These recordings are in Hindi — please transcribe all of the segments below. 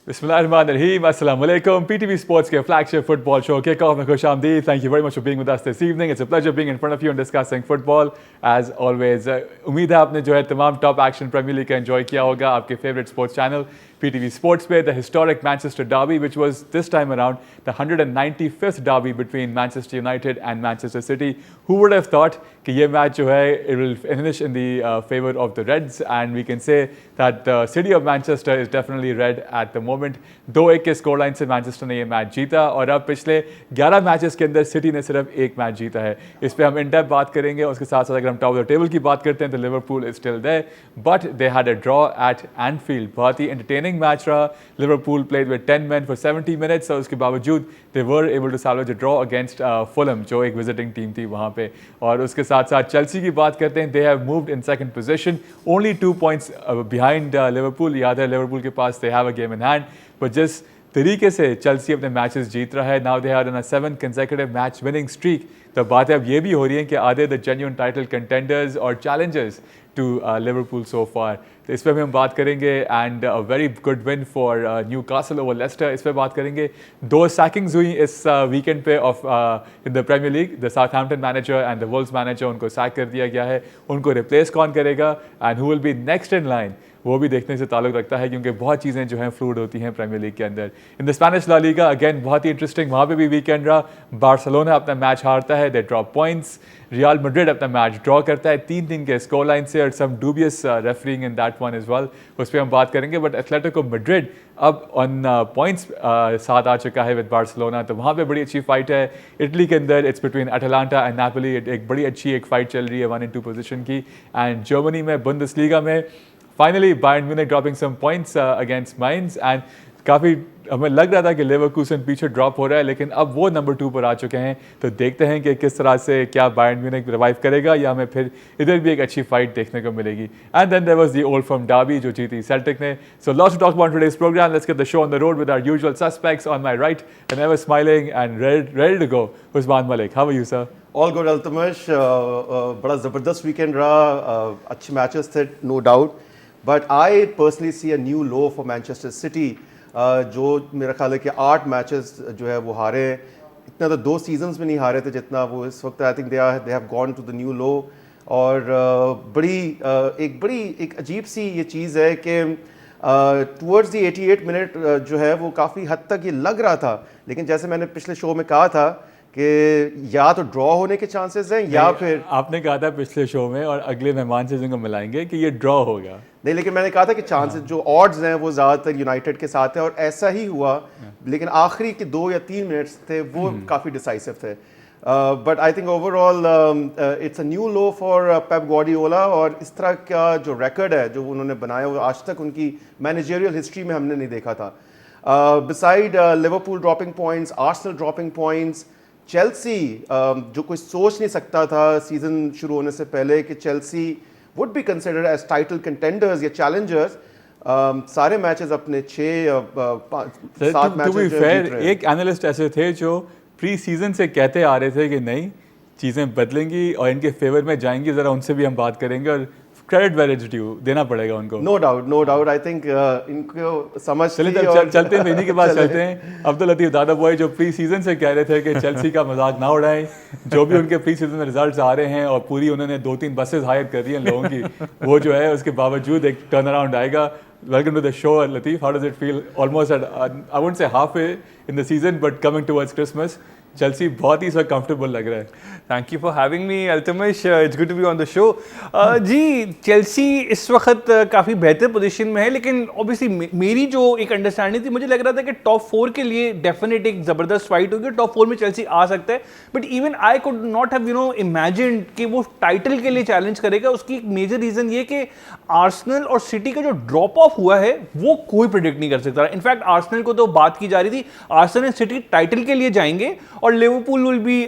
Bismillahirrahmanirrahim. Assalamu alaikum. PTV Sports के flagship football show kickoff में खुश आमदीद. Thank you very much for being with us this evening. It's a pleasure being in front of you and discussing football as always. उम्मीद है आपने जो है तमाम टॉप एक्शन प्रीमियर लीग का एंजॉय किया होगा आपके favourite sports channel PTV Sports पे. The historic Manchester derby, which was this time around the 195th derby between Manchester United and Manchester City. Who would have thought कि ये मैच जो है it will finish in the favor of the Reds, and we can say that the city of Manchester is definitely red at the moment. 2-1 के स्कोर लाइन से मैनचेस्टर ने ये मैच जीता और अब पिछले 11 मैचेस के अंदर सिटी ने सिर्फ एक मैच जीता है. इस पर हम इन डेप्थ बात करेंगे. उसके साथ साथ अगर हम टॉप ऑफ द टेबल की बात करते हैं तो Liverpool is still there, but they had a draw at Anfield. बहुत ही एंटरटेनिंग मैच रहा. Liverpool played with 10 men for 70 minutes और उसके बावजूद they were able to salvage a draw against Fulham जो एक विजिटिंग टीम थी वहाँ पे. और उसके साथ साथ चेल्सी की बात करते हैं. They have moved in second position, only 2 points behind Liverpool. याद है लिवरपूल के पास they have a game in hand, but जिस तरीके से चेल्सी अपने मैचेस जीत रहा है, now they are in a 7 consecutive match winning streak. तो बातें अब ये भी हो रही हैं कि आधे द जेन्युइन टाइटल कंटेंडर्स और challengers to Liverpool so far. तो इस पर भी हम बात करेंगे. And a very good win for Newcastle over Leicester. इस पर बात करेंगे. 2 सैकिंग्स हुई इस वीकेंड पे of in the Premier League. The Southampton manager and the Wolves manager, उनको सैक कर दिया गया है. उनको रिप्लेस कौन करेगा and who will be next in line, वो भी देखने से ताल्लुक रखता है क्योंकि बहुत चीज़ें जो हैं फ्लूइड होती हैं प्रीमियर लीग के अंदर. In the Spanish La Liga again बहुत ही इंटरेस्टिंग, वहाँ पे भी वीकेंड रहा. बार्सिलोना अपना मैच हारता है, they drop points. Real Madrid अपना मैच ड्रॉ करता है 3-3 के स्कोर लाइन से और some dubious refereeing in that one as well. उस पर हम बात करेंगे. बट एथलेटिको मैड्रिड अब ऑन पॉइंट्स साथ आ चुका है विद बार्सिलोना, तो वहाँ पे बड़ी अच्छी फाइट है. इटली के अंदर it's between Atlanta and Napoli. एक बड़ी अच्छी एक फाइट चल रही है 1-2 पोजीशन की. एंड जर्मनी में बुंदेसलीगा में finally Bayern Munich dropping some points against Mainz. And काफ़ी हमें लग रहा था कि लेवरकूसन पीछे ड्रॉप हो रहा है, लेकिन अब वो नंबर 2 पर आ चुके हैं. तो देखते हैं कि किस तरह से क्या बायर्न म्यूनिख रिवाइव करेगा या हमें फिर इधर भी एक अच्छी फाइट देखने को मिलेगी. And then there was the Old Firm derby जो जीती सेल्टिक ने. So lots to talk about today's programme. Let's get the show on the road with our usual suspects. On my right and ever smiling and ready to go, Usman Malik. How are you sir? All good Altamash. बड़ा ज़बरदस्त वीकेंड रहा. अच्छे मैचेस थे no doubt, but I personally see a new low for Manchester city. जो मेरा ख्याल है कि 8 मैचेस जो है वो हारे. इतना तो 2 सीजन्स में नहीं हारे थे जितना वो इस वक्त. I think they have gone to the new low. और एक अजीब सी ये चीज़ है कि टुवर्ड्स द 88 मिनट जो है वो काफ़ी हद तक ये लग रहा था, लेकिन जैसे मैंने पिछले शो में कहा था कि या तो ड्रॉ होने के चांसेस हैं या फिर आपने कहा था पिछले शो में और अगले मेहमान से जिनको मिलाएंगे कि ये ड्रॉ होगा. नहीं, लेकिन मैंने कहा था कि चांसेस जो ऑड्स हैं वो ज़्यादातर यूनाइटेड के साथ है और ऐसा ही हुआ. लेकिन आखिरी के 2 या 3 मिनट्स थे वो काफ़ी डिसाइसिव थे. But I think overall it's a new low for Pep Guardiola. और इस तरह का जो रिकॉर्ड है जो उन्होंने बनाया वो आज तक उनकी मैनेजरियल हिस्ट्री में हमने नहीं देखा था. Beside Liverpool dropping points, Arsenal dropping points, Chelsea जो कोई सोच नहीं सकता था सीजन शुरू होने से पहले कि Chelsea would be considered as title contenders या चैलेंजर्स. सारे मैचेस अपने 6-7 मैचेस जीत रहे. एक एनालिस्ट ऐसे थे जो प्री सीजन से कहते आ रहे थे कि नहीं चीज़ें बदलेंगी और इनके फेवर में जाएंगी. ज़रा उनसे भी हम बात करेंगे और क्रेडिट वेयर इज ड्यू देना पड़ेगा उनको. No doubt. आई थिंक इनको समझ चलते हैं इन्हीं के पास चलते हैं. अब्दुल लतीफ दादा बॉय जो प्री सीजन से कह रहे थे कि चेल्सी का मजाक ना उड़ाएं. जो भी उनके प्री सीजन में रिजल्ट्स आ रहे हैं और पूरी उन्होंने 2-3 बसेस हायर कर दी हैं लोगों की, वो जो है उसके बावजूद एक टर्न अराउंड आएगा. Welcome to the show, Latif. How does it feel? Almost at I wouldn't say halfway in the season, but coming towards Christmas, Chelsea बहुत ही कंफर्टेबल लग रहा है. Thank you for having me Altamash. It's good to be on the show. जी, चेल्सी इस वक्त काफ़ी बेहतर पोजीशन में है, लेकिन ऑब्वियसली मेरी जो एक अंडरस्टैंडिंग थी, मुझे लग रहा था कि टॉप 4 के लिए डेफिनेट एक ज़बरदस्त फाइट होगी. टॉप 4 में चेल्सी आ सकता है, but even I could not have imagine कि वो टाइटल के लिए चैलेंज करेगा. उसकी एक मेजर रीज़न ये कि आर्सेनल और सिटी का जो ड्रॉप ऑफ हुआ है वो कोई प्रिडिक्ट नहीं कर सकता. इनफैक्ट आर्सेनल को तो बात की जा रही थी आर्सेनल एंड सिटी टाइटल के लिए जाएंगे और Liverpool will be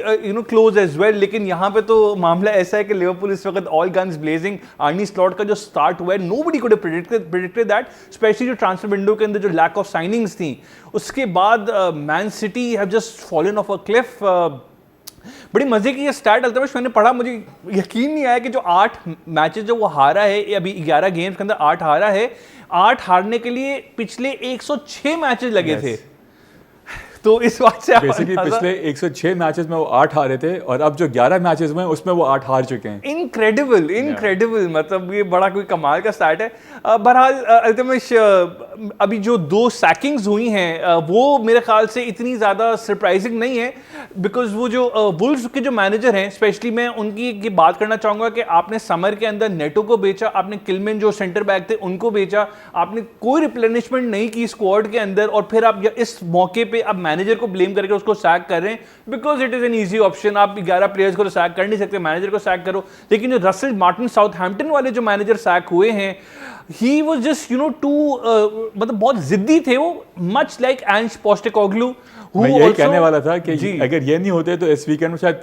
close as well. लेकिन यहाँ पे तो मामला ऐसा है कि लिवरपूल इस वक्त all guns blazing. Arnie slot का जो स्टार्ट हुआ है, nobody could have predicted that, specially जो ट्रांसफर विंडो के अंदर जो लैक ऑफ साइनिंग्स थी. उसके बाद man city have just fallen of a cliff. बड़ी मजे की ये स्टार्ट अल्तमश मैंने पढ़ा, मुझे यकीन नहीं आया कि जो 8 मैचेस जो वो हारा है, अभी 11 गेम्स के अंदर 8 हारा है, 8 हारने के लिए पिछले 106 मैचेस लगे थे। तो इस बात से बेसिकली पिछले 106 मैचेस में वो 8 हारे थे और अब जो 11 मैचेस में उसमें वो 8 हार चुके हैं। इनक्रेडिबल मतलब ये बड़ा कोई कमाल का स्टार्ट है। बहरहाल अल्तमश अभी जो 2 सैकिंग्स हुई हैं वो मेरे ख्याल से इतनी ज़्यादा सरप्राइजिंग नहीं है, बिकॉज वो जो वुल्व्स के जो मैनेजर हैं, स्पेशली मैं उनकी ये बात करना चाहूँगा कि आपने समर के अंदर नेटो को बेचा, आपने किलमैन जो सेंटर बैक थे उनको बेचा, आपने कोई रिप्लेनिशमेंट नहीं की स्क्वाड के अंदर, और फिर आप इस मौके पर आप मैनेजर को ब्लेम करके उसको सैक कर रहे हैं because it is an easy option. आप 11 प्लेयर्स को तो सैक कर नहीं सकते, मैनेजर को सैक करो। लेकिन जो रसेल मार्टिन साउथहैम्पटन वाले जो मैनेजर सैक हुए हैं, ही वाज जस्ट मतलब बहुत जिद्दी थे वो, मच लाइक एंज पोस्टेकोग्लू। मैं यही कहने वाला था कि अगर ये नहीं होते तो इस वीकेंड में शायद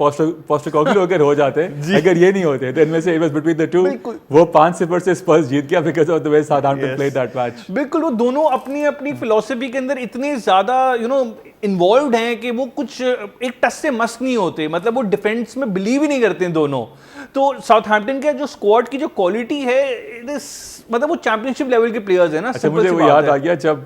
पोस्टेकोग्लू अगर हो जाते, अगर ये नहीं होते तो इनमें से it was between the two. वो 5-0 से स्पर्स जीत गया because of the way Southampton played that match. बिल्कुल, वो दोनों अपनी अपनी फिलॉसफी के अंदर इतने ज्यादा इन्वॉल्व्ड हैं कि वो कुछ एक टच से मस नहीं होते, मतलब वो डिफेंस में बिलीव ही नहीं करते हैं दोनों। तो साउथहैम्पटन के जो स्क्वाड की जो क्वालिटी है, मतलब वो चैंपियनशिप लेवल के प्लेयर्स हैं ना। अच्छा, मुझे वो याद आ गया जब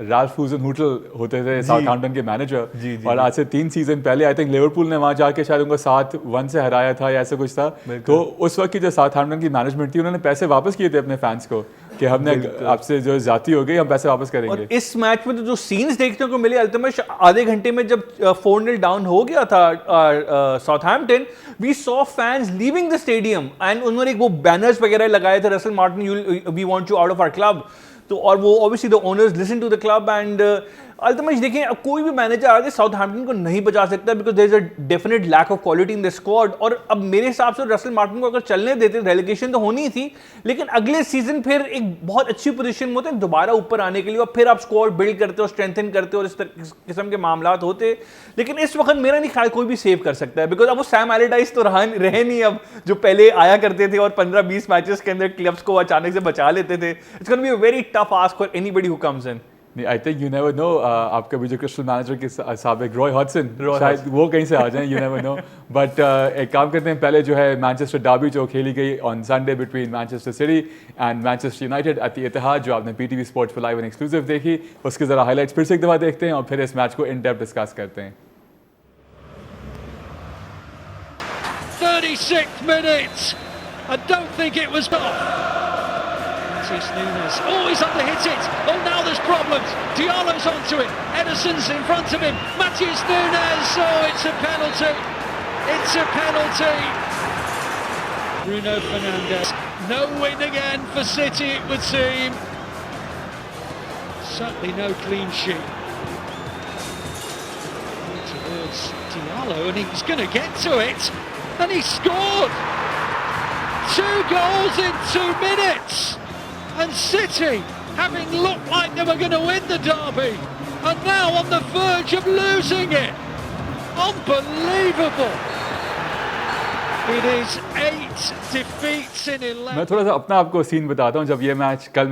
राल्फ हूजनहुटल होते थे साउथहैम्पटन के मैनेजर, और आज से 3 सीजन पहले आई थिंक लिवरपूल ने वहां जाके शायद उनको 7-1 से हराया था या ऐसा कुछ था। तो उस वक्त की जो साउथहैम्पटन की मैनेजमेंट थी, उन्होंने पैसे वापस किए थे अपने फैंस को कि हमने आपसे जो ज्यादा हो गई, हम पैसे वापस करेंगे। और इस मैच में तो जो सीन्स देखने को मिले अल्तमश, आधे घंटे में जब 4-0 डाउन हो गया था Southampton, we saw fans leaving the stadium and उन्होंने वो बैनर्स वगैरह लगाए थे, Russell Martin we want you out of our club. तो और वो obviously the owners listen to the club and Altamash देखें, अब कोई भी मैनेजर आ जाए साउथहैम्पटन को नहीं बचा सकता because there is a definite lack of quality in the squad. और अब मेरे हिसाब से रसेल मार्टिन को अगर चलने देते, रेलेगेशन तो होनी ही थी, लेकिन अगले सीजन फिर एक बहुत अच्छी पोजीशन में होते हैं दोबारा ऊपर आने के लिए, और फिर आप स्क्वाड बिल्ड करते हो, स्ट्रेंथन करते हो, और इस किस्म के मामला होते। लेकिन इस वक्त मेरा नहीं ख्याल कोई भी सेव कर सकता है, बिकॉज अब वो सैम एलरडाइस तो रहे नहीं अब, जो पहले आया करते थे और 15-20 मैचेस के अंदर क्लब्स को अचानक से बचा लेते थे। It's gonna be a very tough ask for anybody who comes in. I think you never know, आपका भी जो क्रिस्टल मैनेजर के साबिक रॉय हॉडसन, शायद वो कहीं से आ जाएं, यू नेवर नो। बट एक काम करते हैं, पहले जो है मैनचेस्टर डर्बी जो खेली गई on Sunday between Manchester City and Manchester United at the Etihad, जो आपने पीटीवी स्पोर्ट्स पर लाइव एंड एक्सक्लूसिव देखी, उसके जरा हाईलाइट्स फिर से एक दफा देखते हैं और फिर इस मैच को इन डेप्थ डिस्कस करते हैं। 36th minute. I don't think it was off. Matheus Nunes. Oh, he's under-hit it. Oh, now there's problems. Diallo's onto it. Ederson's in front of him. Matheus Nunes. Oh, it's a penalty. It's a penalty. Bruno Fernandes. No win again for City, it would seem. Certainly no clean sheet. Towards Diallo, and he's going to get to it. And he scored! 2 goals in 2 minutes! And City, having looked like they were going to win the derby, are now on the verge of losing it. Unbelievable! It is 8 defeats in 11. मैं थोड़ा सा अपना आपको सीन बताता हूँ। जब ये मैच कल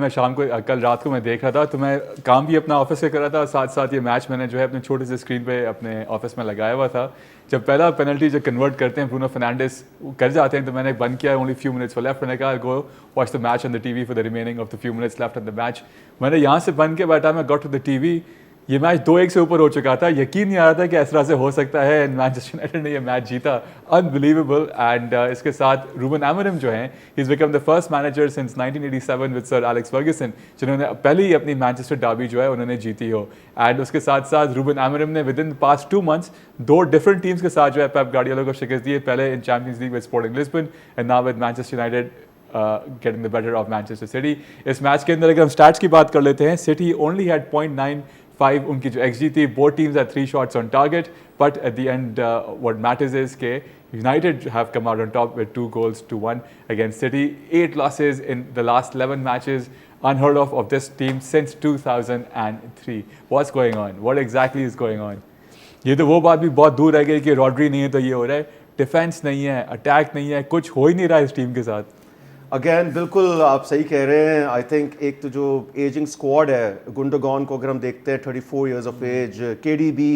रात को मैं देख रहा था, तो मैं काम भी अपना ऑफिस से कर रहा था, साथ साथ ये मैच मैंने जो है अपने छोटे से स्क्रीन पे अपने ऑफिस में लगाया हुआ था। जब पहला पेनल्टी जो कन्वर्ट करते हैं ब्रूनो फर्नांडिस कर जाते हैं, तो मैंने बंद किया, ओनली फ्यू मिनट्स लेफ्ट, मैंने कहा go watch the match on the TV for the remaining of the few minutes left on the match. मैंने यहाँ से बंद किया, बैठा, मैं गॉट टू द टीवी, ये मैच 2-1 से ऊपर हो चुका था। यकीन नहीं आ रहा था कि इस तरह से हो सकता है, एंड मैनचेस्टर यूनाइटेड ने ये मैच जीता, अनबिलीवेबल। एंड इसके साथ रूबन एमोरिम जो हैं, he is become the first manager since 1987 with sir Alex Ferguson, जिन्होंने पहले ही अपनी मैनचेस्टर डर्बी जो है उन्होंने जीती हो। एंड उसके साथ साथ रूबन एमोरिम ने with in past 2 months 2 different teams के साथ जो है पेप गार्डियोला को शिकस्त दी है, पहले in Champions League with Sporting Lisbon and now with Manchester United getting the better of Manchester City. इस मैच के अंदर अगर हम स्टैट्स की बात कर लेते हैं, सिटी only had 0.95 उनकी जो XG थी, both teams had 3 shots on target, but at the end what matters is के United have come out on top with 2 goals to 1 against City. 8 losses in the last 11 matches, unheard of this team since 2003. What's going on? What exactly is going on? ये तो वो बात भी बहुत दूर रह गई कि रॉड्री नहीं है तो ये हो रहा है, डिफेंस नहीं है, अटैक नहीं है, कुछ हो ही नहीं रहा है इस टीम के साथ। अगेन बिल्कुल आप सही कह रहे हैं। आई थिंक एक तो जो एजिंग स्क्वाड है, गुंडोगॉन को अगर हम देखते हैं 34 years of age, KDB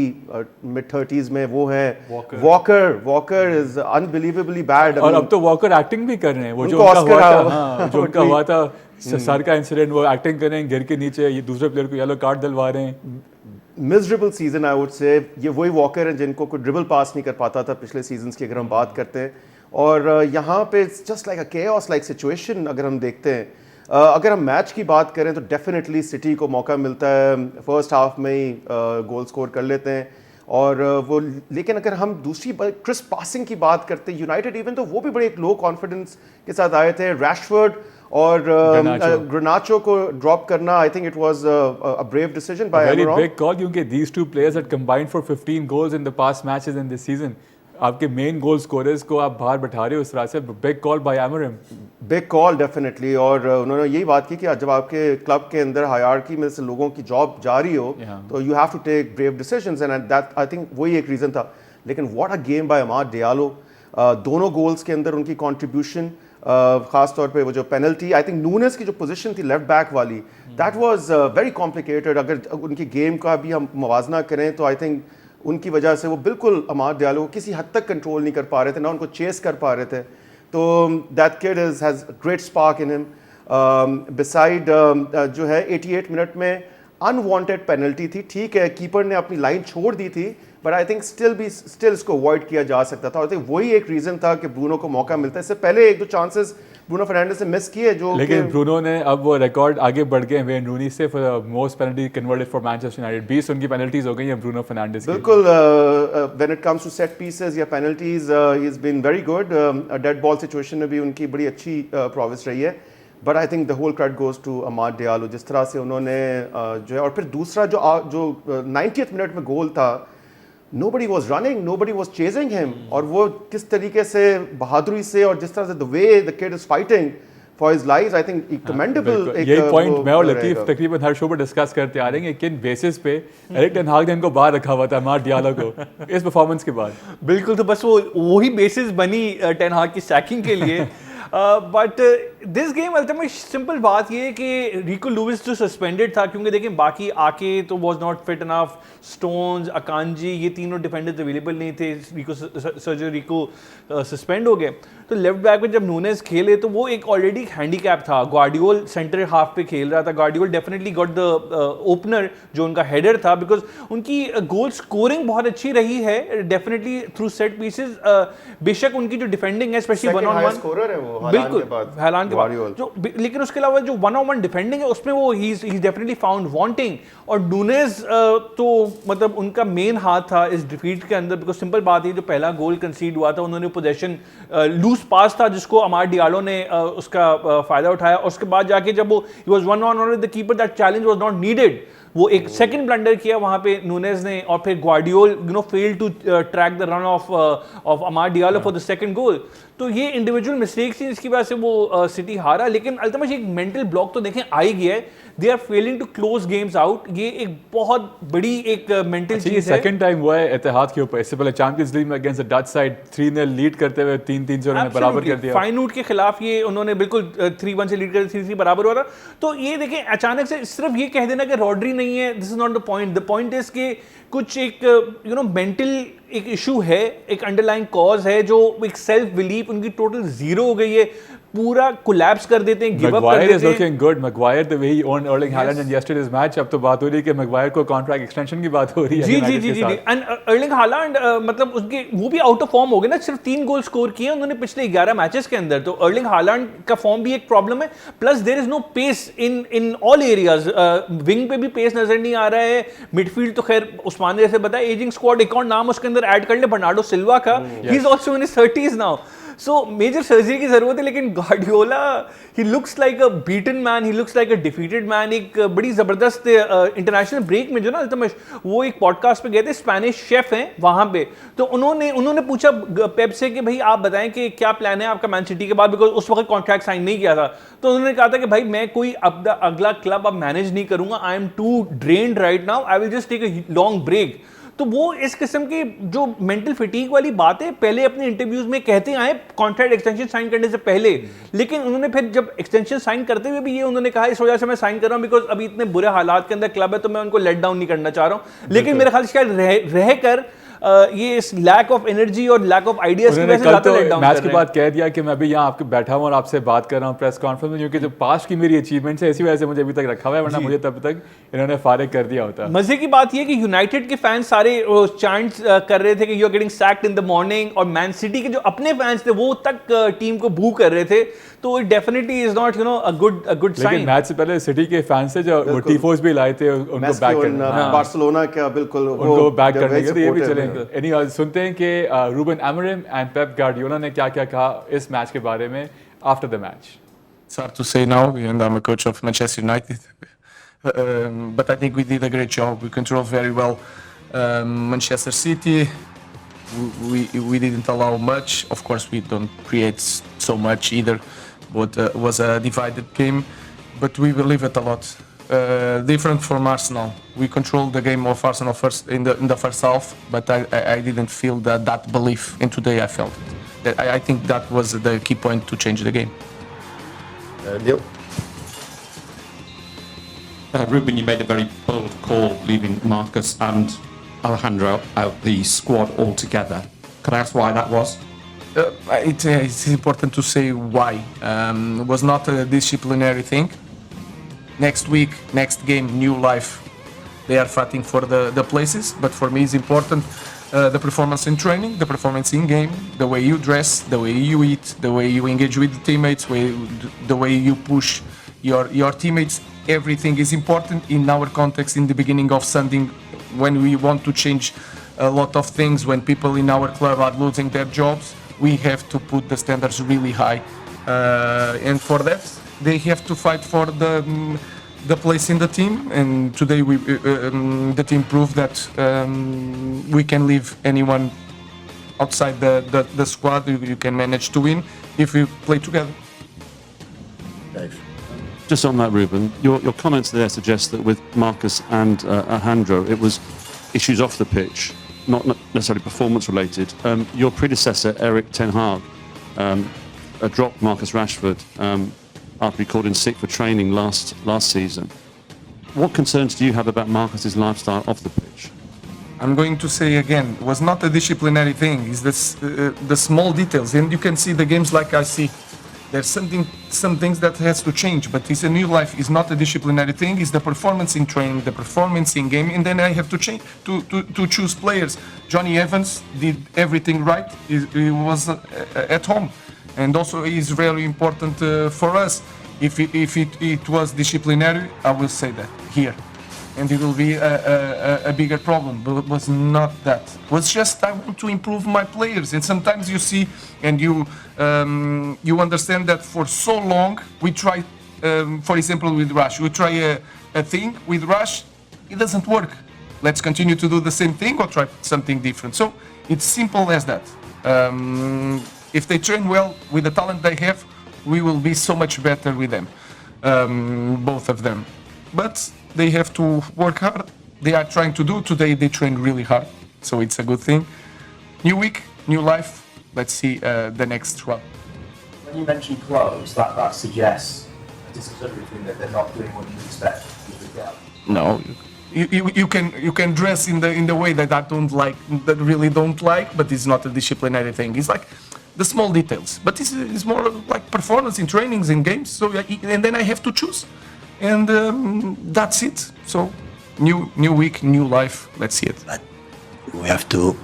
mid 30s में वो है, वॉकर इज अनबिलीवेबली बैड। और अब तो वॉकर एक्टिंग भी कर रहे हैं, वो जो उनको उनका हुआ Oscar था, हाँ, जो उनका हुआ था सर का इंसिडेंट, वो एक्टिंग कर रहे हैं गिर के नीचे, ये दूसरे प्लेयर को येलो कार्ड दिलवा रहे हैं। मिजरेबल सीजन आई वुड से। ये वही वॉकर है जिनको कोई ड्रिबल पास नहीं कर पाता था पिछले सीजन्स की अगर हम बात करते हैं, और यहाँ पे जस्ट लाइक अ केओस लाइक सिचुएशन अगर हम देखते हैं। अगर हम मैच की बात करें तो डेफिनेटली सिटी को मौका मिलता है, फर्स्ट हाफ में ही गोल स्कोर कर लेते हैं और वो, लेकिन अगर हम दूसरी क्रिस्प पासिंग की बात करते हैं, यूनाइटेड इवन तो वो भी बड़े एक लो कॉन्फिडेंस के साथ आए थे। रैशफोर्ड और ग्रेनाचो को ड्रॉप करना, I think it was a brave decision by very Amorim. Big call, क्योंकि these two players had combined for 15 goals in the past matches in this season. आपके मेन गोल स्कोरर्स को आप बाहर बैठा रहे हो उस तरह से, big call by Amorim. Big call definitely. और उन्होंने यही बात की कि जब आपके क्लब के अंदर हायरार्की में से लोगों की जॉब जा रही हो तो you have to take brave decisions, and that I think वही एक रीज़न था। लेकिन what a game by Amad Diallo, दोनों गोल्स के अंदर उनकी कंट्रीब्यूशन, खास तौर पे वो जो पेनल्टी, आई थिंक नूनेस की जो पोजीशन थी लेफ्ट बैक वाली, दैट वाज वेरी कॉम्प्लिकेटेड। अगर उनकी गेम का भी हम मवाजना करें तो आई थिंक उनकी वजह से वो बिल्कुल अमाद डियालो को किसी हद तक कंट्रोल नहीं कर पा रहे थे, ना उनको चेस कर पा रहे थे। तो that kid has great spark in him. Beside जो है 88 मिनट में अनवांटेड पेनल्टी थी, ठीक है कीपर ने अपनी लाइन छोड़ दी थी, बट आई थिंक स्टिल इसको अवॉइड किया जा सकता था। और आई थिंक वही एक रीज़न था कि ब्रूनो को मौका मिलता है। इससे पहले एक दो चांसेस ब्रूनो फर्नांडिस ने मिस किए, जो लेकिन ब्रूनो ने अब वो रिकॉर्ड आगे बढ़ गए वेन रूनी से for most penalty converted for Manchester United. 20 उनकी पेनल्टीज हो गई हैं ब्रूनो फर्नांडिस की। बिल्कुल। When it comes to set pieces या penalties he has been very good. Dead ball situation में भी उनकी बड़ी अच्छी प्रोग्रेस रही है, but I think the whole credit goes to Amad Diallo, जिस तरह से उन्होंने जो है। और फिर दूसरा जो 90th मिनट में गोल था, nobody was running, nobody was chasing him, और वो किस तरीके से बहादुरी से और जिस तरह से the way the kid is fighting for his life, I think commendable। यही पॉइंट मैं और लतीफ तकरीबन हर शो पर डिस्कस करते आ रहे हैं, किन बेसिस पे एरिक टेन हाग ने इनको बाहर रखा हुआ था अमाद डियालो को इस परफॉर्मेंस के बाद। बिल्कुल, तो बस वो वही बेसिस बनी टेन हाग की सैकिंग के लिए। But this game ultimately simple बात ये है कि रिको लुइस जो सस्पेंडेड था, क्योंकि देखिए बाकी आके तो was not fit enough, stones, अकांजी, ये तीनों डिफेंडर्स अवेलेबल नहीं थे, रिको सस्पेंड हो गए। तो लेफ्ट बैक में जब नूनेस खेले तो वो एक ऑलरेडी हैंडीकैप था। ग्वार्डियोल सेंटर हाफ पे खेल रहा था, ग्वार्डियोल डेफिनेटली गॉट द ओपनर जो उनका हेडर था, बिकॉज उनकी गोल स्कोरिंग बहुत अच्छी रही है डेफिनेटली थ्रू सेट पीसेस। बेशक उनकी जो डिफेंडिंग है specially one on one scorer है वो बिल्कुल हालान के बाद जो, लेकिन उसके अलावा जो वन ऑन वन डिफेंडिंग है उसमें वो he is definitely found wanting. और नूनेस तो मतलब उनका मेन हाथ था इस डिफीट के अंदर, बिकॉज सिंपल बात है जो पहला गोल कंसीड हुआ था उन्होंने पोजेशन लूज पास था जिसको अमाद डियालो ने उसका फायदा उठाया। उसके बाद जाके जब वो he was one on one with the keeper, that challenge was not needed. वो एक सेकंड ब्लंडर किया वहां पे नूनेस ने, और फिर Guardiola fail to track the run of Amad Diallo for the second goal. तो ये इंडिविजुअल मिस्टेक्स थी जिसकी वजह से वो सिटी हारा। लेकिन अल्टीमेटली एक मेंटल ब्लॉक तो देखें आ ही गया है, they are failing to close games out. ये एक बहुत बड़ी एक मेंटल चीज है। सेकंड टाइम हुआ है इत्तेहाद के ऊपर, इससे पहले चैंपियंस लीग में against the Dutch side 3-0 lead करते हुए 3-3 से उन्होंने बराबर कर दिया। फाइनवुड के खिलाफ ये उन्होंने बिल्कुल 3-1 से लीड कर 3-3 बराबर हो रहा। तो ये देखें अचानक से सिर्फ ये कह देना कि रॉड्री नहीं है, this is not the point. The point is कि कुछ एक मेंटल एक इशू है, एक अंडरलाइन कॉज है, जो एक सेल्फ बिलीफ उनकी टोटल जीरो हो गई है, पूरा कोलैप्स कर देते हैं, गिव अप कर देते हैं। Maguire is looking good. Maguire the way he owned Erling Haaland in yesterday's match, अब तो बात हो रही है कि Maguire को कॉन्ट्रैक्ट एक्सटेंशन की बात हो रही है। जी। एंड अर्लिंग हालैंड मतलब उसके वो भी आउट ऑफ फॉर्म हो गए ना, सिर्फ 3 गोल स्कोर किए उन्होंने पिछले 11 मैचेस के अंदर। तो अर्लिंग हालैंड का फॉर्म भी एक प्रॉब्लम है, plus there is no pace in all areas. Wing पे भी पेस नजर नहीं आ रहा है, मिडफील्ड तो खैर उस्मान ने जैसे बताया एजिंग स्क्वाड, एक और नाम उसके अंदर ऐड कर ले बर्नार्डो सिल्वा का, he is also in his 30s now. So major surgery की जरूरत है। लेकिन Guardiola he looks like a beaten man, he looks like a defeated man. एक बड़ी जबरदस्त इंटरनेशनल ब्रेक में जो ना अल्तमश वो एक पॉडकास्ट पे गए थे, स्पेनिश शेफ हैं वहां पे, तो उन्होंने पूछा पेप से कि भाई आप बताएं कि क्या प्लान है आपका मैन सिटी के बाद, बिकॉज उस वक्त कॉन्ट्रैक्ट साइन नहीं किया था। तो उन्होंने कहा था कि भाई मैं कोई अगला क्लब अब मैनेज नहीं करूंगा, I am too drained right now, I will just take a long break. तो वो इस किस्म की जो मेंटल फिटीक वाली बात है पहले अपने इंटरव्यूज में कहते आए कॉन्ट्रैक्ट एक्सटेंशन साइन करने से पहले, लेकिन उन्होंने फिर जब एक्सटेंशन साइन करते हुए भी ये उन्होंने कहा इस वजह से मैं साइन कर रहा हूं बिकॉज अभी इतने बुरे हालात के अंदर क्लब है तो मैं उनको लेट डाउन नहीं करना चाह रहा हूं। लेकिन मेरे ख्याल से शायद रहकर ये इस लैक ऑफ एनर्जी और लैक ऑफ आइडियाज की वजह से ज्यादा लेट डाउन मैच के बाद कह दिया कि मैं अभी यहाँ आपके बैठा हूँ और आपसे बात कर रहा हूँ प्रेस कॉन्फ्रेंस में, क्योंकि जो पास्ट की मेरी अचीवमेंट्स है इसी वजह से मुझे अभी तक रखा हुआ है, वरना मुझे तब तक इन्होंने फारिग कर दिया होता। मजे की बात यह कि यूनाइटेड के फैंस सारे चांट्स कर रहे थे कि you are getting sacked in the morning, और मैन सिटी के जो अपने फैंस थे वो तक टीम को बू कर रहे थे, तो it definitely is not a good sign. लेकिन मैच से पहले सिटी के फैंस से जो टिफोस भी लाए थे उनको बैक करना, बार्सिलोना का बिल्कुल उनको बैक करने के लिए ये भी चलेंगे। एनी सुनते हैं कि Ruben Amorim and Pep Guardiola ने क्या क्या कहा इस मैच के बारे में after the match. It's hard to say now, and I'm a coach of Manchester United. But I think we did a great job. We controlled very well Manchester City. We didn't allow much. Of course, we don't create so much either. But it was a divided game. But we believe it a lot. Different from Arsenal. We controlled the game of Arsenal first in the first half, but I didn't feel that belief. And today I felt it. I think that was the key point to change the game. Neil? Ruben, you made a very bold call leaving Marcus and Alejandro out the squad altogether. Can I ask why that was? It's important to say why. It was not a disciplinary thing. Next week, next game, new life. They are fighting for the places, but for me it's important the performance in training, the performance in game, the way you dress, the way you eat, the way you engage with the teammates, the way you push your teammates. Everything is important in our context in the beginning of Sunday when we want to change a lot of things, when people in our club are losing their jobs. We have to put the standards really high, and for that they have to fight for the place in the team. And today the team proved that we can leave anyone outside the squad. You can manage to win if we play together. Dave. Just on that, Ruben, your comments there suggest that with Marcus and Alejandro, it was issues off the pitch, not necessarily performance related. Your predecessor, Erik ten Hag, dropped Marcus Rashford after he called in sick for training last season. What concerns do you have about Marcus's lifestyle off the pitch? I'm going to say again, it was not a disciplinary thing. It's the small details, and you can see the games like I see. There's some things that has to change, but it's a new life. It's not a disciplinary thing. It's the performance in training, the performance in game, and then I have to change to choose players. Johnny Evans did everything right. He was at home, and also is really important for us. If it was disciplinary, I will say that here, and it will be a bigger problem. But it was not that. It was just I want to improve my players, and sometimes you see and you understand that for so long we try. For example, with Rush, we try a thing with Rush, it doesn't work. Let's continue to do the same thing or try something different. So it's simple as that. If they train well with the talent they have, we will be so much better with them, both of them. But they have to work hard. They are trying to do. Today they train really hard, so it's a good thing. New week, new life. Let's see the next one. When you mention clothes, that suggests a disciplinary thing that they're not doing what you expect with the club. No, you can dress in the way that I don't like, that really don't like, but it's not a disciplinary thing. It's like the small details, but it's more like performance in trainings in games. So and then I have to choose, and that's it. So new week, new life. Let's see it. But we have to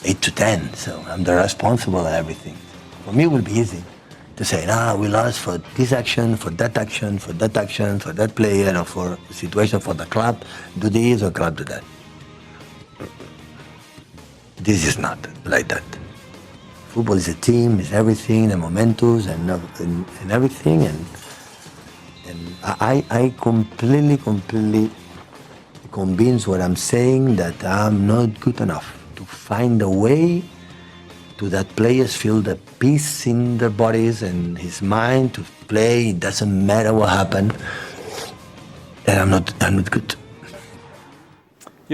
8 to 10. So I'm the responsible and everything. For me, it will be easy to say, we lost for this action, for that action, for that action, for that player, or for the situation for the club. Do this or club do that. This is not like that. Football is a team, is everything, and momentos and everything. And I completely convinced what I'm saying that I'm not good enough to find a way to that players feel the peace in their bodies and his mind to play. It doesn't matter what happened. And I'm not good.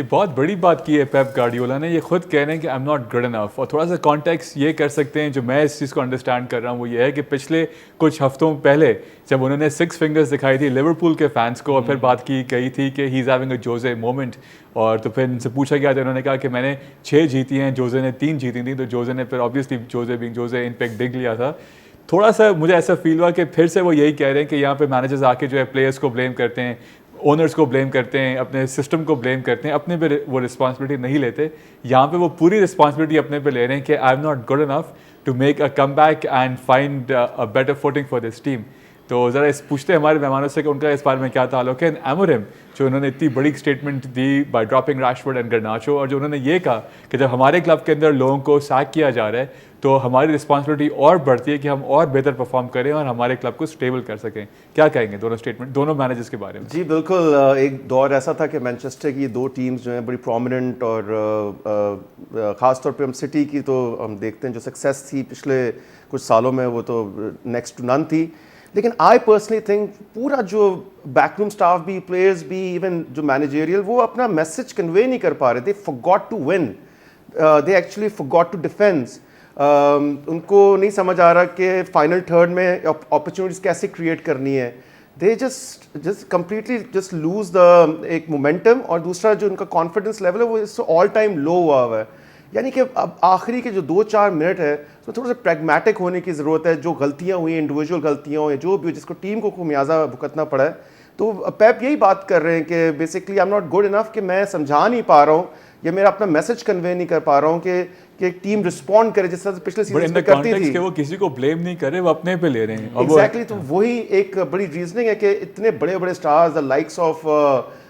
ये बहुत बड़ी बात की है पेप गार्डियोला ने, ये खुद कह रहे हैं कि I am not good enough. और थोड़ा सा कॉन्टेक्स्ट ये कर सकते हैं जो मैं इस चीज़ को अंडरस्टैंड कर रहा हूँ, वो ये है कि पिछले कुछ हफ्तों पहले जब उन्होंने 6 फिंगर्स दिखाई थी लिवरपूल के फैंस को और फिर बात की गई थी कि he is having a Jose moment, और तो फिर इनसे पूछा गया था, उन्होंने कहा कि मैंने 6 जीती हैं, जोजे ने 3 जीती थी। तो जोजे ने फिर ऑब्वियसली जोजे बिंग जोजे इन पे एक डिग लिया था। थोड़ा सा मुझे ऐसा फील हुआ कि फिर से वो यही कह रहे हैं कि यहाँ पे मैनेजर्स आके जो है प्लेयर्स को ब्लेम करते हैं, ओनर्स को ब्लेम करते हैं, अपने सिस्टम को ब्लेम करते हैं, अपने पे वो रिस्पॉन्सिबिलिटी नहीं लेते। यहाँ पे वो पूरी रिस्पॉन्सिबिलिटी अपने पे ले रहे हैं कि I am not good enough to make a comeback and find a better footing for this team. तो ज़रा इस पूछते हैं हमारे मेहमानों से कि उनका इस बारे में क्या ताल्लुक है। एमोरिम जो उन्होंने इतनी बड़ी स्टेटमेंट दी by dropping Rashford and Garnacho, और जो उन्होंने ये कहा कि जब हमारे क्लब के अंदर लोगों को सैक किया जा रहा है तो हमारी रिस्पॉन्सिबिलिटी और बढ़ती है कि हम और बेहतर परफॉर्म करें और हमारे क्लब को स्टेबल कर सकें। क्या कहेंगे दोनों स्टेटमेंट, दोनों मैनेजर्स के बारे में? जी बिल्कुल, एक दौर ऐसा था कि मैनचेस्टर की 2 टीम्स जो हैं बड़ी प्रोमिनेंट, और ख़ास तौर पे हम सिटी की तो हम देखते हैं जो सक्सेस थी पिछले कुछ सालों में वो तो नेक्स्ट टू नन थी। लेकिन आई पर्सनली थिंक पूरा जो बैकरूम स्टाफ भी, प्लेयर्स भी, इवन जो मैनेजरियल, वो अपना मैसेज कन्वे नहीं कर पा रहे। They forgot to win, they actually forgot to defence. उनको नहीं समझ आ रहा कि फाइनल थर्ड में अपॉर्चुनिटीज़ कैसे क्रिएट करनी है। They just completely just lose the एक मोमेंटम, और दूसरा जो उनका कॉन्फिडेंस लेवल है वो इससे ऑल टाइम लो हुआ है। यानी कि अब आखिरी के जो 2-4 मिनट है उसमें थोड़ा सा प्रैग्मेटिक होने की ज़रूरत है। जो गलतियाँ हुई, इंडिविजुअल गलतियाँ हो या जो भी हो, जिसको टीम को खुमियाजा भुगतना पड़ा है, तो पेप यही बात कर रहे हैं कि basically I am not good enough, कि मैं समझा नहीं पा रहा हूँ या मेरा अपना मैसेज कन्वे नहीं कर पा रहा हूँ कि एक टीम रिस्पॉन्ड करे जिस तरह से पिछले सीजन में करती थी। वो किसी को ब्लेम नहीं कर रहे, वो अपने पे ले रहे हैं। एग्जैक्टली, तो वही एक बड़ी रीजनिंग है कि इतने बड़े बड़े stars the likes of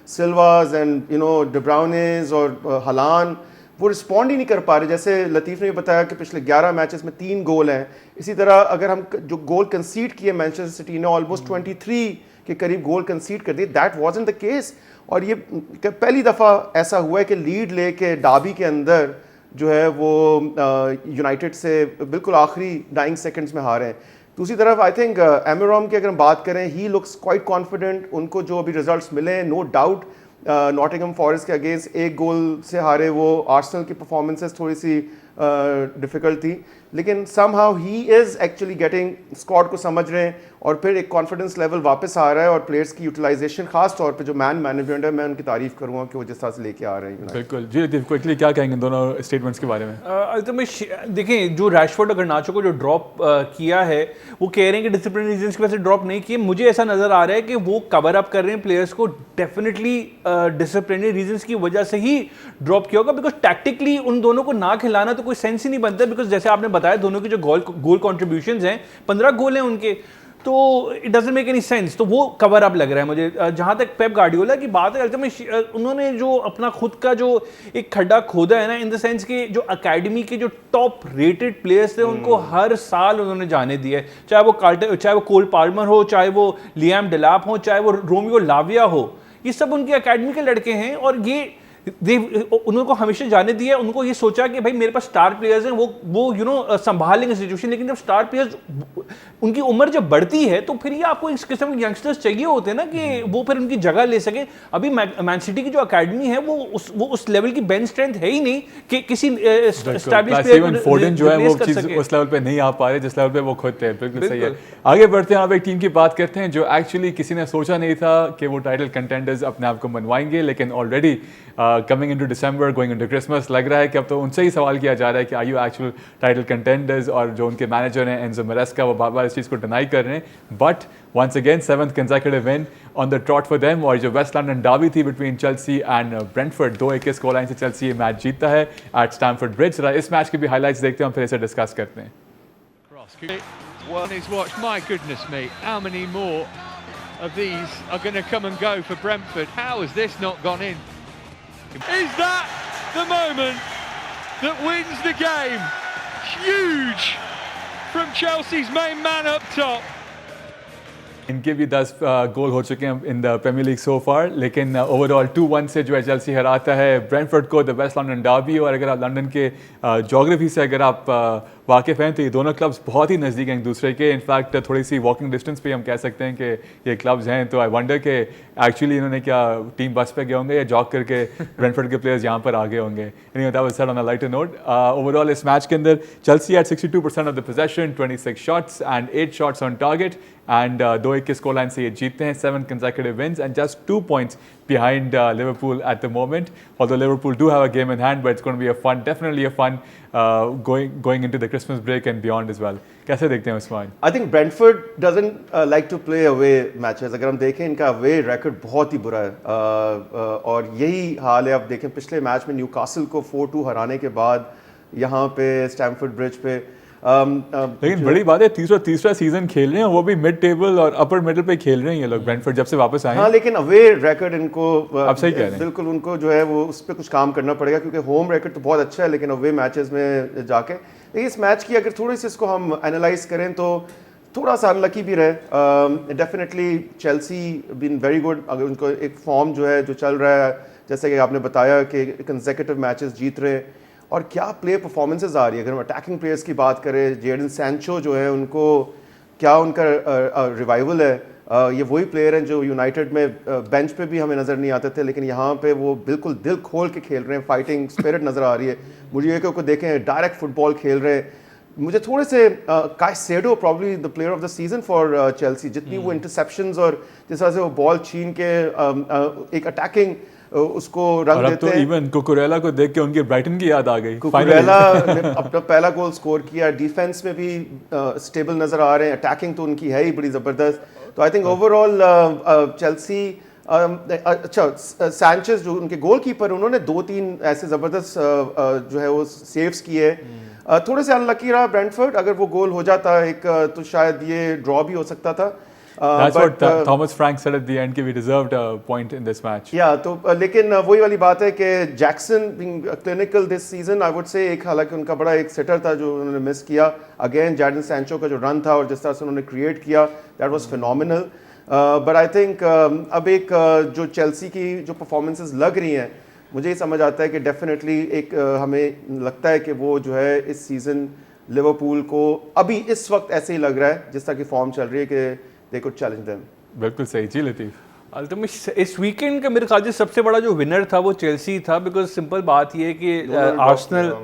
Silvas and De Bruynes और हालांड वो रिस्पॉन्ड ही नहीं कर पा रहे। जैसे लतीफ़ ने भी बताया कि पिछले 11 मैचेस में 3 गोल हैं। इसी तरह अगर हम जो गोल कंसीड किए मैनचेस्टर सिटी ने ऑलमोस्ट 23 के करीब गोल कंसीड कर दिए, दैट वाज़न्ट द केस। और ये पहली दफ़ा ऐसा हुआ है कि लीड लेके डाबी के अंदर जो है वो यूनाइटेड से बिल्कुल आखिरी डाइंग सेकंड्स में हारे हैं। दूसरी तरफ आई थिंक एमोरम की अगर हम बात करें, ही लुक्स क्वाइट कॉन्फिडेंट। उनको जो अभी रिजल्ट्स मिले, नो डाउट नॉटिंघम फॉरेस्ट के अगेंस्ट 1 गोल से हारे वो। आर्सेनल की परफॉर्मेंसेस थोड़ी सी डिफ़िकल्ट थी, लेकिन somehow he is actually getting, squad को समझ रहे हैं और फिर एक कॉन्फिडेंस लेवल वापस आ रहा है। और प्लेयर्स की यूटिलाइजेशन, खास तौर पे जो मैनेजमेंट है, मैं उनकी तारीफ करूँगा कि वो जिस तरह से लेके आ रहे हैं। बिल्कुल जी, क्विकली क्या कहेंगे दोनों स्टेटमेंट्स के बारे में? देखें, जो रैशफोर्ड और गर्नाचो को जो ड्रॉप किया है, वो कह रहे हैं कि डिसिप्लिन रीजंस की वजह से ड्रॉप नहीं किए। मुझे ऐसा नजर आ रहा है कि वो कवर अप कर रहे हैं प्लेयर्स को, डेफिनेटली डिसिप्लिनरी रीजंस की वजह से ही ड्रॉप किया होगा। बिकॉज टैक्टिकली उन दोनों को ना खिलाना तो कोई सेंस ही नहीं बनता, बिकॉज जैसे आपने बताया दोनों की जो गोल कॉन्ट्रीब्यूशंस हैं, 15 गोल हैं उनके, तो it doesn't make any sense. तो वो कवर अप लग रहा है मुझे। जहां तक पेप गार्डियोला की बात है, अल्टीमेटली उन्होंने जो अपना खुद का जो एक खड्डा खोदा है ना, इन द सेंस कि जो अकेडमी के जो टॉप रेटेड प्लेयर्स थे उनको हर साल उन्होंने जाने दिया है। चाहे वो कोल पाल्मर हो, चाहे वो लियाम डेलाप हो, चाहे वो रोमियो लाविया हो, ये सब उनके अकेडमी के लड़के हैं। और ये उनको हमेशा जाने दिया। उनको ये सोचा कि भाई मेरे पास स्टार प्लेयर्स हैं, वो संभाल लेंगे सिचुएशन। लेकिन जब स्टार प्लेयर्स, उनकी उम्र जब बढ़ती है तो फिर ये आपको इस किस्म के यंगस्टर्स चाहिए होते हैं ना, कि वो फिर उनकी जगह ले सके। अभी मैन सिटी की जो अकेडमी है वो उस लेवल की बेंच स्ट्रेंथ है ही नहीं कि किसी एस्टैब्लिश्ड प्लेयर को फोर्डन जो है वो चीज उस लेवल पे नहीं आ पा रहे जिस लेवल पे वो खुद थे। बिल्कुल सही है। आगे बढ़ते हैं, आप एक टीम की बात करते हैं जो एक्चुअली किसी ने सोचा नहीं था कि वो टाइटल कंटेंडर्स अपने आप को मनवाएंगे, लेकिन ऑलरेडी कमिंग इनटू दिसंबर, गोइंग इनटू क्रिसमस, लग रहा है कि अब तो उनसे ही सवाल किया जा रहा है कि are you actual title contenders. और जो उनके मैनेजर हैं एंजो मैरेस्का, वो बार बार इस चीज़ को डिनाई कर रहे हैं। But once again 7th consecutive win on the trot for them। और जो वेस्ट लंदन डार्बी थी between Chelsea and Brentford, 2-1 score line से चेल्सी ये मैच जीतता है एट स्टैमफोर्ड ब्रिज। इस मैच के भी हाईलाइट्स देखते हैं, हम फिर इसे डिस्कस करते हैं। On his watch, my goodness me, how many more of these are going to come and go for Brentford? How has this not gone in? Is that the moment that wins the game? Huge from Chelsea's main man up top. इनके भी 10 गोल हो चुके हैं इन द प्रीमियर लीग सो फार, लेकिन ओवरऑल 2-1 से जो है चेल्सी हराता है ब्रेंटफोर्ड को, द वेस्ट लंदन डार्बी। और अगर आप लंदन के जोग्राफी से अगर आप वाकिफ़ हैं तो ये दोनों क्लब्स बहुत ही नज़दीक हैं एक दूसरे के. इनफैक्ट थोड़ी सी वॉकिंग डिस्टेंस पे हम कह सकते हैं कि ये क्लब्स हैं. तो आई वंडर कि एक्चुअली इन्होंने क्या टीम बस पे गए होंगे या जॉग करके ब्रेंटफोर्ड के प्लेयर्स यहाँ पर आ गए होंगे. Anyway, that was said on a lighter note. Overall इस मैच के अंदर Chelsea had 62% of the possession, 26 shots and 8 shots on target. And 2-1 के स्कोर लाइन से ये जीतते हैं. 7 consecutive wins and just 2 points behind Liverpool at the moment. Although Liverpool do have a game in hand, but it's going to be definitely a fun going into the Christmas break and beyond as well. कैसे देखते हैं Usman? I think Brentford doesn't like to play away matches. अगर हम देखें इनका away record बहुत ही बुरा है. और यही हाल है. आप देखें पिछले मैच में न्यूकासल को 4-2 हराने के बाद यहाँ पे स्टैमफोर्ड ब्रिज पे लेकिन बड़ी बात है तीसरा सीजन खेल रहे हैं, वो भी मिड टेबल और अपर मिडिल पे खेल रहे हैं ये लोग ब्रेंटफोर्ड जब से वापस आए हैं. हाँ, लेकिन अवे रिकॉर्ड इनको आप सही कह रहे हैं. बिल्कुल उनको जो है वो उस पर कुछ काम करना पड़ेगा क्योंकि होम रिकॉर्ड तो बहुत अच्छा है लेकिन अवे मैचेस में जाके इस मैच की अगर थोड़ी सी इसको हम एनालाइज करें तो थोड़ा सा अनलकी भी रहे. Definitely Chelsea been very good. अगर उनको एक फॉर्म जो है जो चल रहा है जैसे कि आपने बताया कि कंसेक्यूटिव मैचेस जीत रहे और क्या प्ले परफॉर्मेंसेस आ रही है. अगर हम अटैकिंग प्लेयर्स की बात करें, जेडन सैंचो जो है उनको क्या उनका रिवाइवल है. ये वही प्लेयर हैं जो यूनाइटेड में बेंच पे भी हमें नज़र नहीं आते थे लेकिन यहाँ पे वो बिल्कुल दिल खोल के खेल रहे हैं. फाइटिंग स्पिरिट नज़र आ रही है मुझे. ये को देखें डायरेक्ट फुटबॉल खेल रहे हैं. मुझे थोड़े से Caicedo probably the player of the season for Chelsea. जितनी वो इंटरसेप्शंस और जिस तरह से वो बॉल छीन के एक अटैकिंग उसको रंग देते हैं. इवन कुकुरेला को देख के उनकी ब्राइटन की याद आ गई. कुकुरेला ने अपना पहला गोल स्कोर किया. डिफेंस में भी स्टेबल नजर आ रहे हैं. अटैकिंग तो उनकी है ही बड़ी ज़बरदस्त. तो आई थिंक ओवरऑल चेल्सी अच्छा सैंचेस जो उनके गोलकीपर उन्होंने 2-3 ऐसे ज़बरदस्त जो है वो सेव्स किए. थोड़े से अनलकी रहा ब्रेंटफोर्ड. अगर वो गोल हो जाता एक तो शायद ये ड्रॉ भी हो सकता था. That's what Thomas Frank said at the end कि we deserved a point in this match. या तो लेकिन वही वाली बात है कि Jackson being clinical this season I would say एक हालांकि उनका बड़ा एक सेटर था जो उन्होंने मिस किया. अगेन जैडन सैंचो का जो रन था और जिस तरह से उन्होंने क्रिएट किया that was phenomenal. But I think अब एक जो चेल्सी की जो परफॉर्मेंसेस लग रही हैं मुझे ये समझ आता है कि डेफिनेटली एक हमें लगता है कि वो जो है इस सीज़न लिवरपूल को अभी इस वक्त ऐसे ही लग रहा है जिस तरह की फॉर्म चल रही है कि दे कुड चैलेंज देम. बिल्कुल सही जी लतीफ़. अल्तमिश इस वीकेंड का मेरे ख्याल से सबसे बड़ा जो विनर था वो चेल्सी था. बिकॉज सिंपल बात ये है कि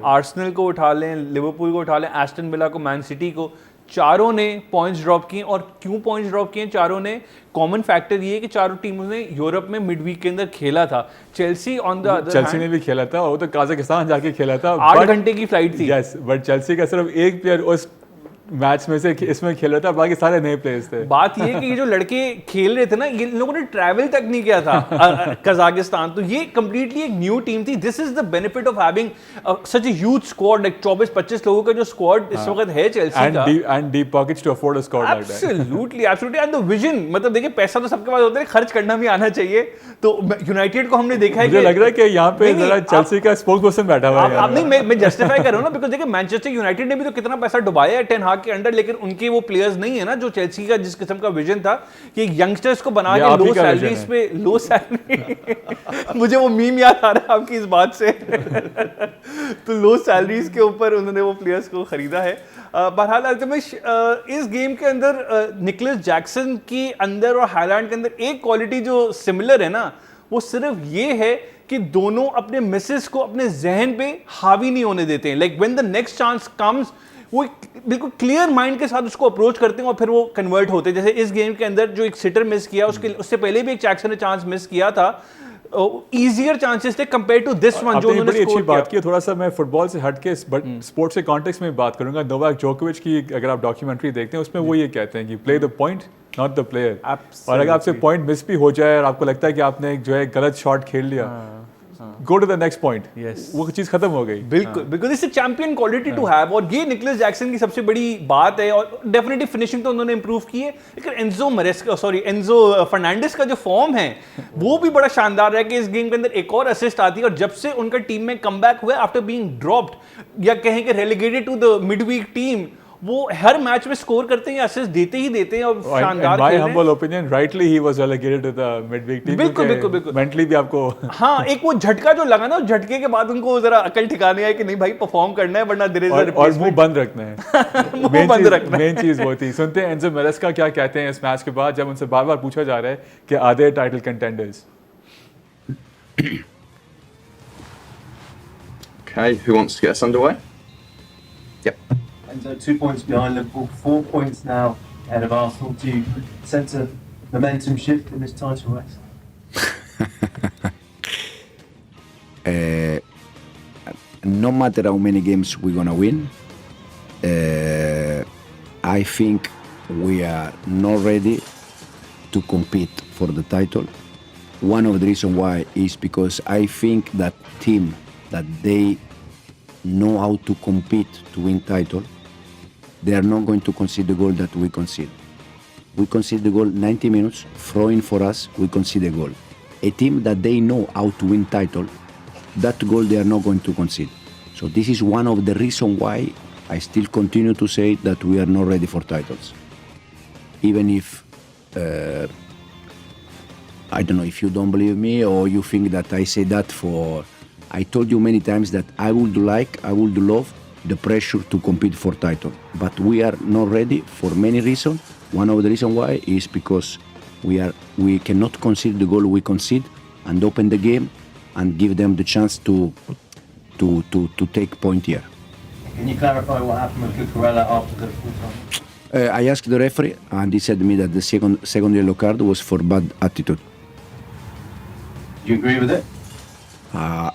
आर्सेनल को उठा लें, लिवरपूल को उठा लें, एस्टन विला को, मैन सिटी को, चारों ने पॉइंट्स ड्रॉप किए. और क्यों पॉइंट्स ड्रॉप किए चारों ने? कॉमन फैक्टर ये है कि चारों टीमों ने यूरोप में मिड वीक के अंदर खेला था. Chelsea on the other Chelsea ने भी खेला था, वो तो काजाकिस्तान जाके खेला था. 8 घंटे की फ्लाइट थी. यस, बट चेल्सी का सिर्फ एक प्लेयर उस मैच में से इसमें खेल रहा था, बाकी सारे नए प्लेयर्स थे. बात ये कि ये जो लड़के खेल रहे थे ना, ये लोगों ने ट्रैवल तक नहीं किया था कजाकिस्तान. तो ये कंप्लीटली एक न्यू टीम थी. This is the benefit of having such a huge squad. Like 24-25 लोगों का जो स्क्वाड इस वक्त है चेल्सी का, and deep pockets to afford a squad like that. Absolutely and the vision. मतलब देखिए पैसा तो सबके पास होता है, खर्च करना भी आना चाहिए. तो यूनाइटेड को हमने देखा है मुझे लग रहा है कि यहाँ पे जरा चेल्सी का स्पोक्स पर्सन बैठा हुआ है. आप नहीं, मैं जस्टिफाई कर रहा हूं ना, बिकॉज़ देखिए मैनचेस्टर यूनाइटेड ने भी तो कितना पैसा डुबाया है टेन हाग के अंडर, लेकिन उनके वो प्लेयर्स नहीं है ना जो चेल्सी का जिस किस्म का विजन था कि यंगस्टर्स को बना के लो सैलरीज पे लो सैलरी मुझे वो मीम याद आ रहा है आपकी इस बात से. तो लो सैलरीज के ऊपर उन्होंने वो प्लेयर्स को खरीदा है. बहरहाल अल्तमिश इस गेम के अंदर निकोलस जैक्सन के अंदर और हालैंड के अंदर एक क्वालिटी जो सिमिलर है ना, वो सिर्फ ये है कि दोनों अपने मिसेस को अपने जहन पे हावी नहीं होने देते हैं. Like when the next chance comes वो बिल्कुल क्लियर माइंड के साथ उसको अप्रोच करते हैं और फिर वो कन्वर्ट होते हैं. जैसे इस गेम के अंदर जो एक सिटर मिस किया, उससे पहले भी एक जैक्सन ने चांस मिस किया था. ईजियर चांसेस थे कंपेयर टू दिस वन जो उन्होंने अच्छी बात की. थोड़ा सा मैं फुटबॉल से हट के स्पोर्ट्स के कॉन्टेक्स्ट में बात करूंगा. नोवाक जोकोविच की अगर आप डॉक्यूमेंट्री देखते हैं उसमें वो ये कहते हैं कि play the point not the player. और अगर आपसे पॉइंट मिस भी हो जाए और आपको लगता है कि आपने जो है गलत शॉट खेल लिया, go to the next point. वो चीज खत्म हो गई. बिल्कुल, because it's a champion quality to have. और ये निकोलस जैक्सन की सबसे बड़ी बात है. और डेफिनेटली फिनिशिंग तो उन्होंने इंप्रूव की है, लेकिन एंजो फर्नांडिस का जो फॉर्म है वो भी बड़ा शानदार है कि इस गेम के अंदर एक और असिस्ट आती है. और जब से उनका टीम में कमबैक हुआ आफ्टर बीइंग ड्रॉप्ड या कहें कि relegated to the midweek team, वो हर मैच में स्कोर करते हैं, असिस्ट देते ही देते हैं और शानदार माय खेल रहे हैं। Humble opinion rightly he was relegated to the midweek team. बिल्कुल। मेंटली भी आपको हाँ, एक वो झटका जो लगा ना, उस झटके के बाद उनको जरा अकल ठिकाने आई कि नहीं भाई परफॉर्म करना है, वरना देयर इज अ और मुंह बंद रखना है। मुंह बंद रखना है। मेन चीज वो थी। सुनते हैं एंजो मैरेस्का क्या कहते हैं इस मैच के बाद, जब उनसे बार-बार पूछा जा रहा है कि are they title contenders. Okay, who wants to get us underway? Yep. And so 2 points behind Liverpool, 4 points now ahead of Arsenal. Do you sense a momentum shift in this title race? No matter how many games we're gonna win, I think we are not ready to compete for the title. One of the reasons why is because I think that team that they know how to compete to win title, they are not going to concede the goal that we concede. We concede the goal 90 minutes, throwing for us, we concede a goal. A team that they know how to win title, that goal they are not going to concede. So this is one of the reasons why I still continue to say that we are not ready for titles. Even if, I don't know if you don't believe me or you think that I say that for... I told you many times that I would love the pressure to compete for title. But we are not ready for many reasons. One of the reasons why is because we cannot concede the goal we concede and open the game and give them the chance to take point here. Can you clarify what happened with Cucurella after the full time? I asked the referee and he said to me that the second yellow card was for bad attitude. Do you agree with it?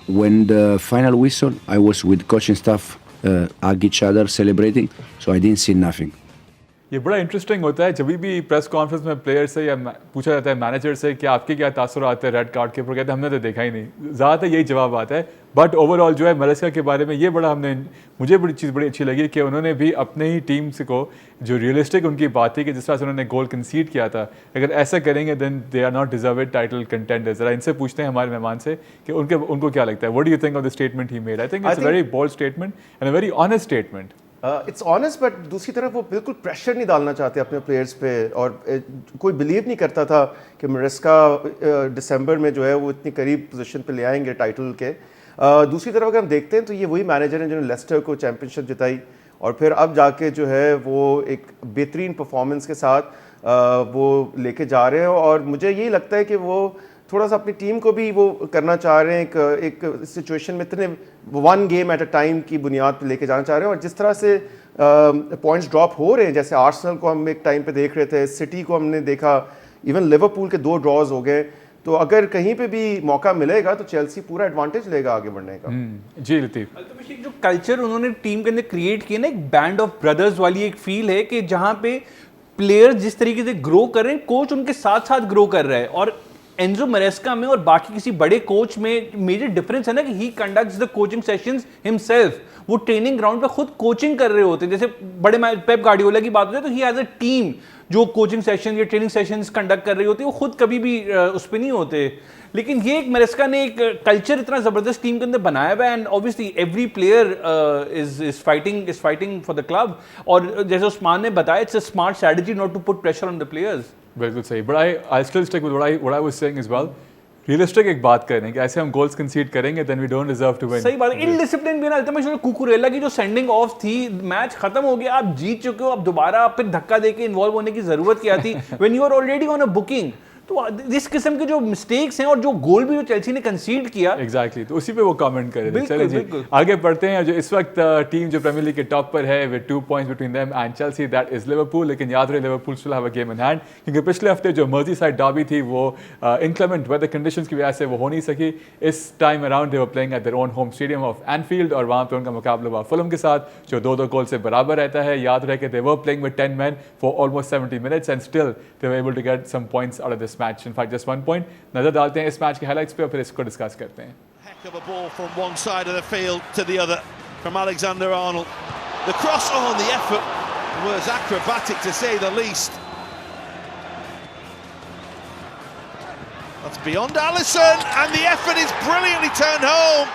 When the final whistle, I was with coaching staff, hug each other, celebrating, so I didn't see nothing. ये बड़ा इंटरेस्टिंग होता है जब भी प्रेस कॉन्फ्रेंस में प्लेयर से या पूछा जाता है मैनेजर से कि आपके क्या तासुर आते हैं रेड कार्ड के ऊपर, कहते हैं हमने तो देखा ही नहीं। ज़्यादातर यही जवाब आता है। बट ओवरऑल जो है मैरेस्का के बारे में ये बड़ा मुझे बड़ी चीज़ बड़ी अच्छी लगी कि उन्होंने भी अपने ही टीम से को जो रियलिस्टिक उनकी बात थी कि जिस तरह से उन्होंने गोल कंसीड किया था, अगर ऐसा करेंगे then they are not deserved title contenders. ज़रा इनसे पूछते हैं हमारे मेहमान से कि उनको क्या लगता है। What do you think of the statement he made? I think it's a very bold statement and a very honest statement. It's honest, but दूसरी तरफ वो बिल्कुल प्रेशर नहीं डालना चाहते अपने प्लेयर्स पे, और कोई बिलीव नहीं करता था कि मैरेस्का दिसंबर में जो है वो इतनी करीब पोजीशन पे ले आएंगे टाइटल के। दूसरी तरफ अगर हम देखते हैं तो ये वही मैनेजर हैं जिन्होंने लेस्टर को चैंपियनशिप जिताई और फिर अब जाके जो है वो एक बेहतरीन परफॉर्मेंस के साथ वो लेके जा रहे हैं। और मुझे यही लगता है कि वो थोड़ा सा अपनी टीम को भी वो करना चाह रहे हैं, एक सिचुएशन में इतने one game at a time की बुनियाद पे लेके जाना चाह रहे हैं। और जिस तरह से पॉइंट्स ड्रॉप हो रहे हैं, जैसे आर्सेनल को हम एक टाइम पे देख रहे थे, सिटी को हमने देखा, इवन लिवरपूल के 2 ड्रॉज हो गए, तो अगर कहीं पे भी मौका मिलेगा तो चेल्सी पूरा एडवांटेज लेगा आगे बढ़ने का। जी लतीफ, जो कल्चर उन्होंने टीम के अंदर क्रिएट किया ना, एक बैंड ऑफ ब्रदर्स वाली एक फील है कि जहाँ पे प्लेयर्स जिस तरीके से ग्रो कर रहे हैं, कोच उनके साथ साथ ग्रो कर रहा है। और एंजो मैरेस्का में और बाकी किसी बड़े कोच में मेजर डिफरेंस है ना कि he conducts the coaching sessions himself. वो ट्रेनिंग ग्राउंड पे खुद कोचिंग कर रहे होते हैं। जैसे बड़े पेप गार्डियोला की बात होती है तो ही हैज अ टीम जो कोचिंग सेशन या ट्रेनिंग सेशंस कंडक्ट कर रही होती है, वो खुद कभी भी उस पर नहीं होते। लेकिन ये एक मैरेस्का ने एक कल्चर इतना जबरदस्त टीम के अंदर बनाया हुआ है and obviously every player is fighting for the club. और जैसे उस्मान ने बताया, it's a smart strategy not to put pressure on the players. बिल्कुल सही। But I still stick with what I was saying as well. Realistic एक बात करें कि ऐसे हम गोल्स कंसीड करेंगे then we don't deserve to win. सही बात है। इनडिसिप्लिन भी ना अल्टीमेटली कुकुरेला की जो सेंडिंग ऑफ थी, मैच खत्म हो गया, आप जीत चुके हो, अब दोबारा फिर धक्का देके इन्वॉल्व होने की जरूरत क्या थी when you are already on a booking. तो इस किस्म के जो मिस्टेक्स हैं और जो गोल भी जो चेल्सी ने कंसीड किया, एग्जैक्टली, तो उसी पे वो कमेंट कर रहे थे। चलिए जी आगे बढ़ते हैं। जो इस वक्त टीम जो प्रीमियर लीग के टॉप पर है with 2 points between them and Chelsea, that is Liverpool. लेकिन याद रहे Liverpool still have a game in hand, क्योंकि पिछले हफ्ते जो मर्सीसाइड डर्बी थी वो इनक्लेमेंट वेदर कंडीशंस की वजह से वो हो नहीं सकी। इस time around they were playing eight their own home stadium of Enfield और वहाँ पे उनका मुकाबला हुआ फुलहम के साथ जो 2-2 गोल से बराबर रहता है। याद रहे कि they were playing with 10 men for almost 70 minutes and still they were able to get some points out of this match. In fact just 1 point। नजर डालते हैं इस मैच के हाइलाइट्स पे और फिर इसको डिस्कस करते हैं। Heck of a ball from one side of the field to the other from Alexander-Arnold. The cross on the effort was acrobatic to say the least. That's beyond Alisson and the effort is brilliantly turned home.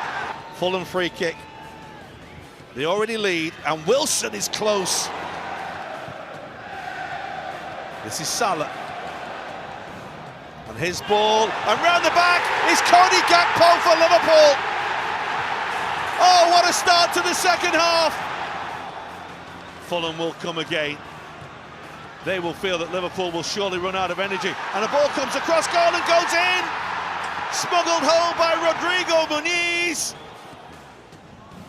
Fulham free kick. They already lead and Wilson is close This is Salah. And his ball, and round the back is Cody Gakpo for Liverpool. Oh, what a start to the second half. Fulham will come again. They will feel that Liverpool will surely run out of energy. And a ball comes across goal and goes in. Smuggled home by Rodrigo Muniz.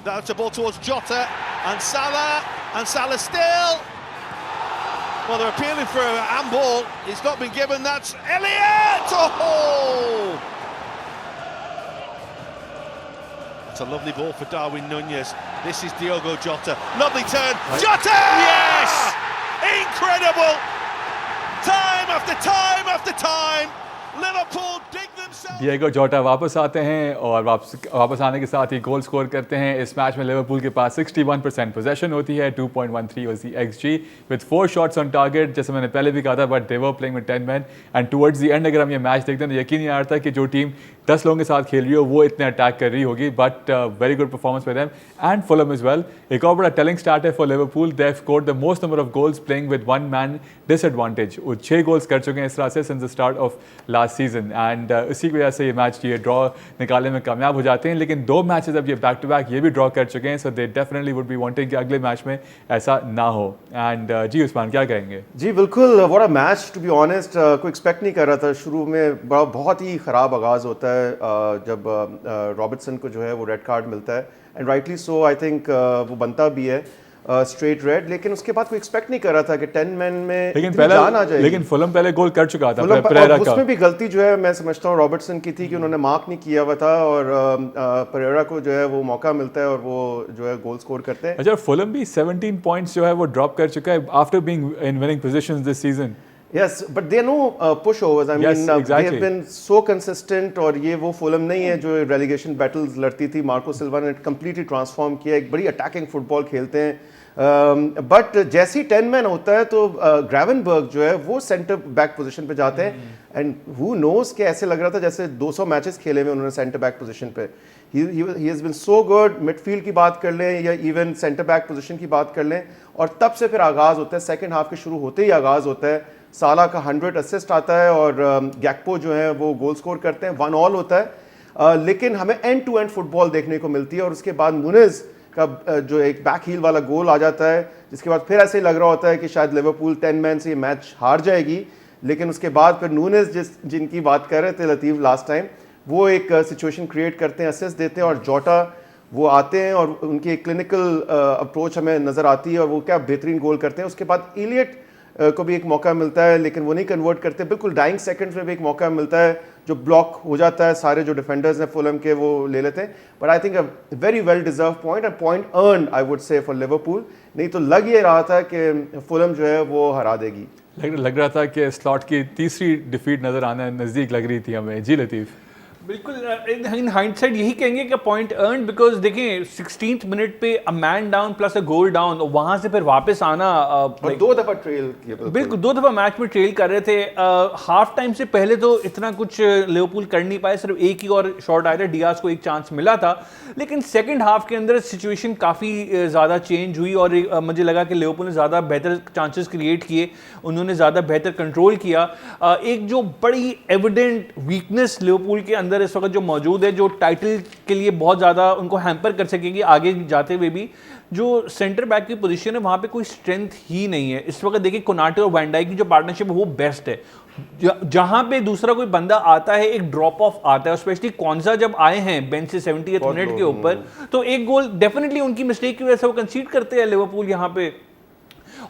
That's a ball towards Jota and Salah still. Well, they're appealing for a handball. It's not been given. That's Elliott. Oh! It's a lovely ball for Darwin Nunez. This is Diogo Jota. Lovely turn. Jota! Yes! Incredible! Time after time after time, Liverpool dig themselves. Diego जोटा वापस आते हैं और वापस आने के साथ ही गोल स्कोर करते हैं। इस मैच में लिवरपूल के पास 61% पोजेशन होती है, 2.13 was the XG with 4 shots on target, जैसे मैंने पहले भी कहा था, but they were playing with 10 men and towards the end अगर हम ये मैच देखते हैं तो यकीन नहीं आ रहा था कि जो टीम 10 लोगों के साथ खेल रही हो वो इतने अटैक कर रही होगी, but very good performance for them and Fulham as well. एक और बड़ा टेलिंग स्टार्ट है for Liverpool, they have scored the most number of goals playing with 1 man disadvantage. वो 6 गोल्स कर चुके हैं इस तरह से since the start of last season and इसी की वजह से ये मैच ये ड्रॉ निकालने में कामयाब हो जाते हैं। लेकिन 2 मैचेस अब ये बैक टू बैक ये भी ड्रॉ कर चुके हैं, so they definitely would be wanting कि अगले मैच में ऐसा ना हो। एंड जी उस्मान क्या कहेंगे? जी बिल्कुल, what a match to be honest. कोई एक्सपेक्ट नहीं कर रहा था। शुरू में बहुत ही ख़राब आगाज़ होता है जब रॉबर्टसन को जो है वो रेड कार्ड मिलता है and rightly so I think वो बनता भी है स्ट्रेट रेड, लेकिन उसके बाद कोई एक्सपेक्ट नहीं कर रहा था कि 10 men में लेकिन पहले जान आ जाएगी। लेकिन फुलहम पहले गोल कर चुका था परेरा का। उसमें भी गलती जो है मैं समझता हूँ रॉबर्टसन की थी कि उन्होंने मार्क नहीं किया हुआ था और परेरा को जो है वो मौका मिलता है और वो जो है गोल स्कोर करते हैं। अच्छा, फुलहम भी 17 पॉइंट्स जो है वो ड्रॉप कर चुका है after being in winning positions this season. Yes, but there are no pushovers. I mean, they have been so consistent और ये वो फुलहम नहीं है जो relegation battles लड़ती थी। मार्को सिल्वा ने completely transform किया, एक बड़ी attacking football खेलते हैं। बट जैसे ही 10 man होता है तो ग्रेवनबर्ग जो है वो सेंटर बैक पोजीशन पे जाते हैं एंड हु नोज कि ऐसे लग रहा था जैसे 200 मैचेस खेले हुए उन्होंने सेंटर बैक पोजीशन पे। He has been so good. Midfield की बात कर लें या इवन सेंटर बैक पोजीशन की बात कर लें और तब से फिर आगाज़ होता है, सेकेंड हाफ के शुरू होते ही आगाज़ होता है। साला का 100 असिस्ट आता है और गैक्पो जो है वो गोल स्कोर करते हैं, 1-1 होता है। लेकिन हमें एंड टू एंड फुटबॉल देखने को मिलती है और उसके बाद मुनिज का जो एक बैक हील वाला गोल आ जाता है, जिसके बाद फिर ऐसे ही लग रहा होता है कि शायद लिवरपूल 10 man से ये मैच हार जाएगी। लेकिन उसके बाद फिर नूनेज जिनकी बात कर रहे थे लतीफ़ लास्ट टाइम, वो एक सिचुएशन क्रिएट करते हैं, असिस्ट देते हैं और जोटा वो आते हैं और उनकी एक क्लिनिकल अप्रोच हमें नज़र आती है और वो क्या बेहतरीन गोल करते हैं। उसके बाद इलियट को भी एक मौका मिलता है लेकिन वो नहीं कन्वर्ट करते। बिल्कुल डाइंग सेकंड्स में भी एक मौका मिलता है जो ब्लॉक हो जाता है, सारे जो डिफेंडर्स हैं फुलहम के वो ले लेते हैं। But I think a very well deserve point, a point earn I would से फॉर लिवरपूल। नहीं तो लग ये रहा था कि फुलहम जो है वो हरा देगी। लग रहा था कि स्लॉट की तीसरी डिफीट नजर आने नज़दीक लग रही थी हमें। जी लतीफ़? बिल्कुल, इन हाइंडसाइट यही कहेंगे कि पॉइंट अर्न, बिकॉज देखें 16th मिनट पे a man down plus a goal down, वहां से फिर वापस आना और 2 दफा ट्रेल किया। बिल्कुल 2 दफा मैच में ट्रेल कर रहे थे। हाफ टाइम से पहले तो इतना कुछ लिवरपूल कर नहीं पाए, सिर्फ एक ही और शॉट आया था, डियाज को एक चांस मिला था। लेकिन सेकंड हाफ के अंदर सिचुएशन काफ़ी ज़्यादा चेंज हुई और मुझे लगा कि लिवरपूल ने ज़्यादा बेहतर चांसेस क्रिएट किए, उन्होंने ज़्यादा बेहतर कंट्रोल किया। एक जो बड़ी एविडेंट वीकनेस लिवरपूल के अंदर इस वक्त जो मौजूद है, जो टाइटल के लिए बहुत ज़्यादा उनको हैम्पर कर सकेगी आगे जाते हुए भी, जो सेंटर बैक की पोजीशन है वहाँ पे कोई स्ट्रेंथ ही नहीं है इस वक्त। देखिए कोनाटे और वैन डाइक की जो पार्टनरशिप है वो बेस्ट है। जहाँ पे दूसरा कोई बंदा आता है एक ड्रॉप ऑफ आता है, स्पेशली कौनसा जब आए हैं बेंच से 70th मिनट के ऊपर, तो एक गोल डेफिनेटली उनकी मिस्टेक की वजह से वो कंसीड करते हैं लिवरपूल यहाँ पे।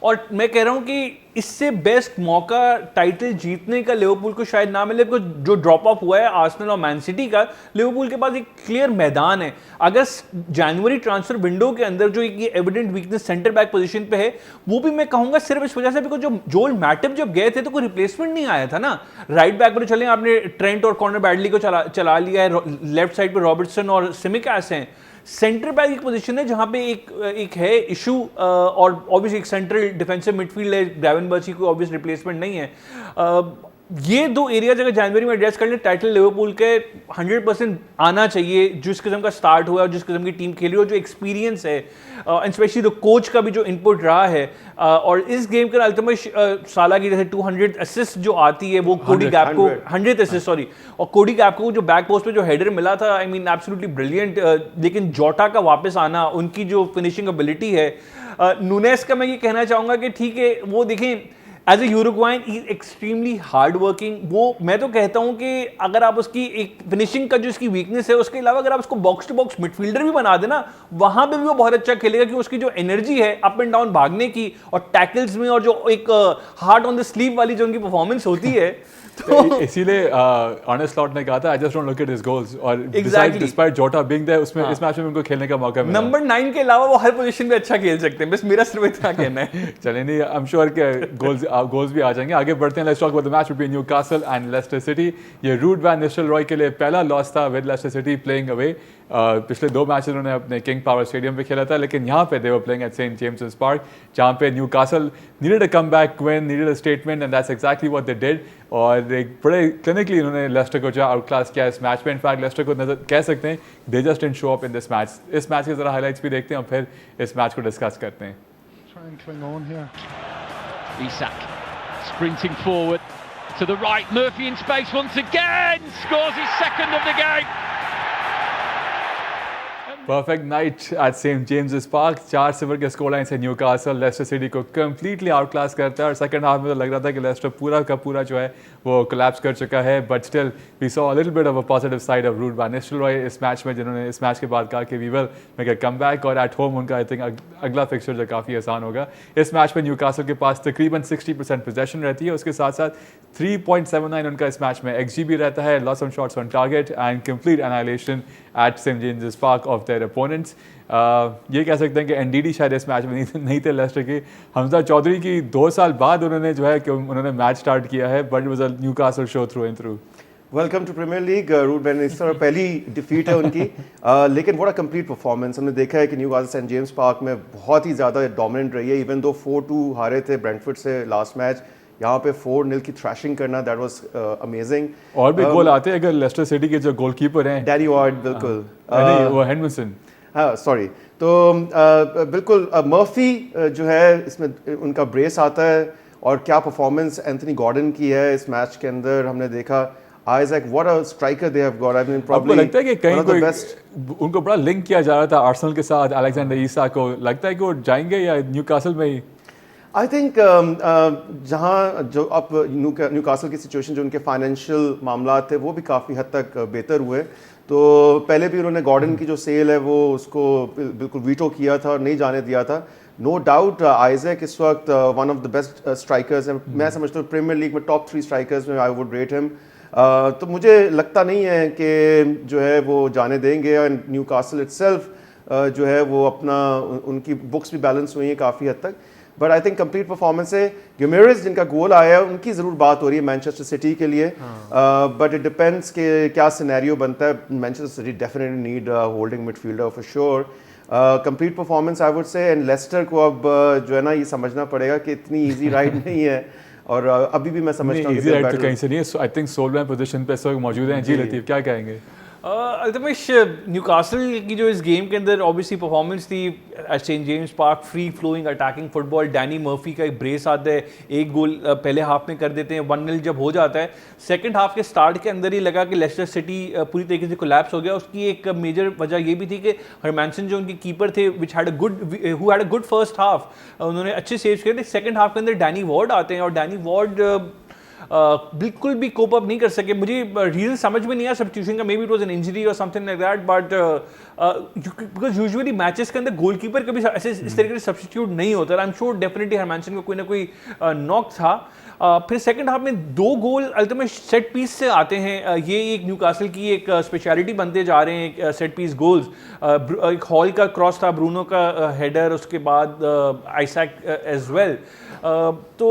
और मैं कह रहा हूं कि इससे बेस्ट मौका टाइटल जीतने का लिवरपूल को शायद ना मिले, बिकॉज जो ड्रॉप ऑफ हुआ है आर्सेनल और मैन सिटी का, लिवरपूल के पास एक क्लियर मैदान है। अगर जनवरी ट्रांसफर विंडो के अंदर जो एक evident weakness centre back position पे है, वो भी मैं कहूंगा सिर्फ इस वजह से बिकॉज जो जोल मैटिप जब गए थे तो कोई रिप्लेसमेंट नहीं आया था ना। राइट बैक पर चले आपने ट्रेंट और कॉर्नर बैडली को चला लिया है, लेफ्ट साइड पर रॉबर्टसन और सिमिकास हैं। सेंटर बैक एक पोजीशन है जहां पे एक है इशू और ऑब्वियसली एक सेंट्रल डिफेंसिव मिडफील्ड है, ग्रेवनबर्ग की कोई ऑब्वियस रिप्लेसमेंट नहीं है। ये दो एरियाज अगर जनवरी में एड्रेस कर लें, टाइटल लिवरपूल के 100% आना चाहिए। जिस किस्म का स्टार्ट हुआ और जिस किस्म की टीम खेली और जो एक्सपीरियंस है, स्पेशली द कोच का भी जो इनपुट रहा है, और इस गेम के अल्तमश साला की जैसे 200 असिस्ट जो आती है वो कोडी गैप को 100 असिस्ट सॉरी, और कोडी गैप को जो बैक पोस्ट पे जो हेडर मिला था, आई मीन एब्सोल्युटली ब्रिलियंट। लेकिन जोटा का वापस आना, उनकी जो फिनिशिंग एबिलिटी है, नूनेस का मैं ये कहना चाहूँगा कि ठीक है, वो देखें as a Uruguayan he extremely hard working. वो मैं तो कहता हूं कि अगर आप उसकी एक फिनिशिंग का जो इसकी वीकनेस है, उसके अलावा अगर आप उसको बॉक्स टू बॉक्स मिडफील्डर भी बना देना, वहां पे भी वो बहुत अच्छा खेलेगा, कि उसकी जो एनर्जी है अप एंड डाउन भागने की और टैकल्स में, और जो एक हार्ड ऑन द स्लीव वाली जो उनकी परफॉर्मेंस होती है, तो इसीलिए अर्ने स्लॉट ने कहा था, I just don't look at his goals, और डिस्पाइट जोटा बीइंग देयर, उसमें इस मैच में उनको खेलने का मौका मिला। नंबर 9 के अलावा वो हर पोजीशन में अच्छा खेल सकते हैं, बस मेरा सिर्फ इतना कहना है। चलें, नहीं, आई एम श्योर के गोल्स भी आ जाएंगे। आगे बढ़ते हैं, let's talk about the match between Newcastle and Leicester City. ये रूट वैन निस्टेलरॉय के लिए पहला लॉस था with Leicester City playing away. पिछले 2 मैच उन्होंने अपने किंग पावर स्टेडियम पे खेला था, लेकिन यहाँ पे they were playing at Saint James Park, जहाँ पे Newcastle needed a comeback win, needed a statement, and that's exactly what they did. और एक बड़े क्लिनिकली उन्होंने लेस्टर को जो आउट क्लास किया इस मैच में। इनफैक्ट लेस्टर को नजर कह सकते हैं they just didn't show up in this match. इस मैच के जरा हाइलाइट्स भी देखते हैं और फिर इस मैच को डिस्कस करते हैं। Isak sprinting forward to the right, Murphy in space once again, scores his second of the game. Perfect night at St. James's Park। 4-0 के स्कोर लाइन से न्यूकासल लेस्टर सिटी को कंप्लीटली आउट क्लास करता है, और सेकंड हाफ में तो लग रहा था कि लेस्टर पूरा का पूरा जो है वो कोलैप्स कर चुका है। But still we saw a little bit of a positive side of Ruud van Nistelrooy इस मैच में, जिन्होंने इस मैच के बाद कहा कि we will make a comeback, और एट होम उनका आई थिंक अगला फिक्सचर जो काफ़ी आसान होगा। इस मैच में न्यूकासल के पास तकरीबन 60% पोजेशन रहती है, उसके साथ साथ 3.79 उनका इस मैच में XG भी रहता है, loss on shots on target and complete annihilation at Saint James Park of their opponents. ये कह सकते हैं कि एनडीडी शायद इस मैच में नहीं थे लेस्टर के। हमजा चौधरी की 2 साल बाद उन्होंने जो है कि उन्होंने मैच स्टार्ट किया है, but it was a Newcastle show through and through. Welcome to Premier League. Ruud van Nistelrooy पहली डिफीट है उनकी, लेकिन बड़ा कंप्लीट परफॉर्मेंस हमने देखा है कि न्यूकासल सेंट जेम्स पार्क में बहुत ही ज़्यादा डोमिनेंट रही है। इवन दो 4-2 हारे थे ब्रेंटफोर्ड से लास्ट मैच, यहाँ पे 4-0 की थ्रैशिंग करना, दैट वाज अमेजिंग। और भी गोल आते हैं अगर लेस्टर सिटी के जो गोलकीपर हैं, डैनी वार्ड, बिल्कुल नहीं वो हेंडरसन, हाँ सॉरी, तो बिल्कुल मर्फी जो है इसमें उनका ब्रेस आता है, और क्या परफॉर्मेंस एंथनी गॉर्डन की है इस मैच के अंदर हमने देखा। Isaac, what a striker they have got. I mean, probably आपको लगता है कि कहीं कोई best... उनको बड़ा लिंक किया जा रहा था आर्सेनल के साथ, अलेक्जेंडर इसाक को, लगता है कि वो जाएंगे या न्यूकासल में ही? आई थिंक जहाँ जो अब न्यूकासल की सिचुएशन, जो उनके फाइनेंशियल मामला थे वो भी काफ़ी हद तक बेहतर हुए। तो पहले भी उन्होंने गॉर्डन की जो सेल है वो उसको बिल्कुल वीटो किया था और नहीं जाने दिया था। नो डाउट आइजैक इस वक्त one of the best strikers हैं। मैं समझता हूँ प्रीमियर लीग में टॉप 3 स्ट्राइकर्स में आई वुड रेट हिम। तो मुझे लगता नहीं है कि जो है वो जाने देंगे। एंड न्यूकासल इटसेल्फ जो है वो अपना, उनकी बुक्स भी बैलेंस हुई हैं काफ़ी हद तक। But I think complete performance है। गिमेरेस जिनका गोल आया है उनकी ज़रूर बात हो रही है मैनचेस्टर सिटी के लिए, बट इट डिपेंड्स कि क्या सिनेरियो बनता है। Manchester City definitely need holding midfielder for sure. Complete performance I would say. And Leicester को अब जो है ना ये समझना पड़ेगा कि इतनी ईजी राइड नहीं है, और अभी भी मैं समझता हूँ इजी राइड तो कहीं से नहीं है। आई थिंक 16वें पोजीशन पे सब मौजूद हैं। जी लतीफ, क्या कहेंगे? अल्तमश, न्यूकासल की जो इस गेम के अंदर ऑब्वियसली परफॉर्मेंस थी at Saint James Park, free flowing attacking football. Danny Murphy का एक ब्रेस आता है, एक गोल पहले हाफ में कर देते हैं। 1-0 जब हो जाता है, सेकंड हाफ के स्टार्ट के अंदर ही लगा कि लेस्टर सिटी पूरी तरीके से कोलैप्स हो गया। उसकी एक मेजर वजह ये भी थी कि हरमैनसन जो उनके कीपर थे, who had a good first half, उन्होंने अच्छे सेव्स किए थे। सेकंड हाफ के अंदर डैनी वार्ड आते हैं, और डैनी वार्ड बिल्कुल भी कोप अप नहीं कर सके। मुझे रीजन समझ में नहीं आया सब्स्टिट्यूशन का, maybe it was an injury और something like that, but because usually matches के अंदर गोलकीपर कभी ऐसे इस तरीके से सब्स्टिट्यूट नहीं होता। I am sure definitely Hermansson को कोई ना कोई नॉक था। फिर सेकंड हाफ में 2 गोल अल्टीमेट सेट पीस से आते हैं। ये एक न्यूकासल की एक स्पेशलिटी बनते जा रहे हैं सेट पीस गोल्स। एक हॉल का क्रॉस था, ब्रूनो का हेडर, उसके बाद आइजैक एज वेल। तो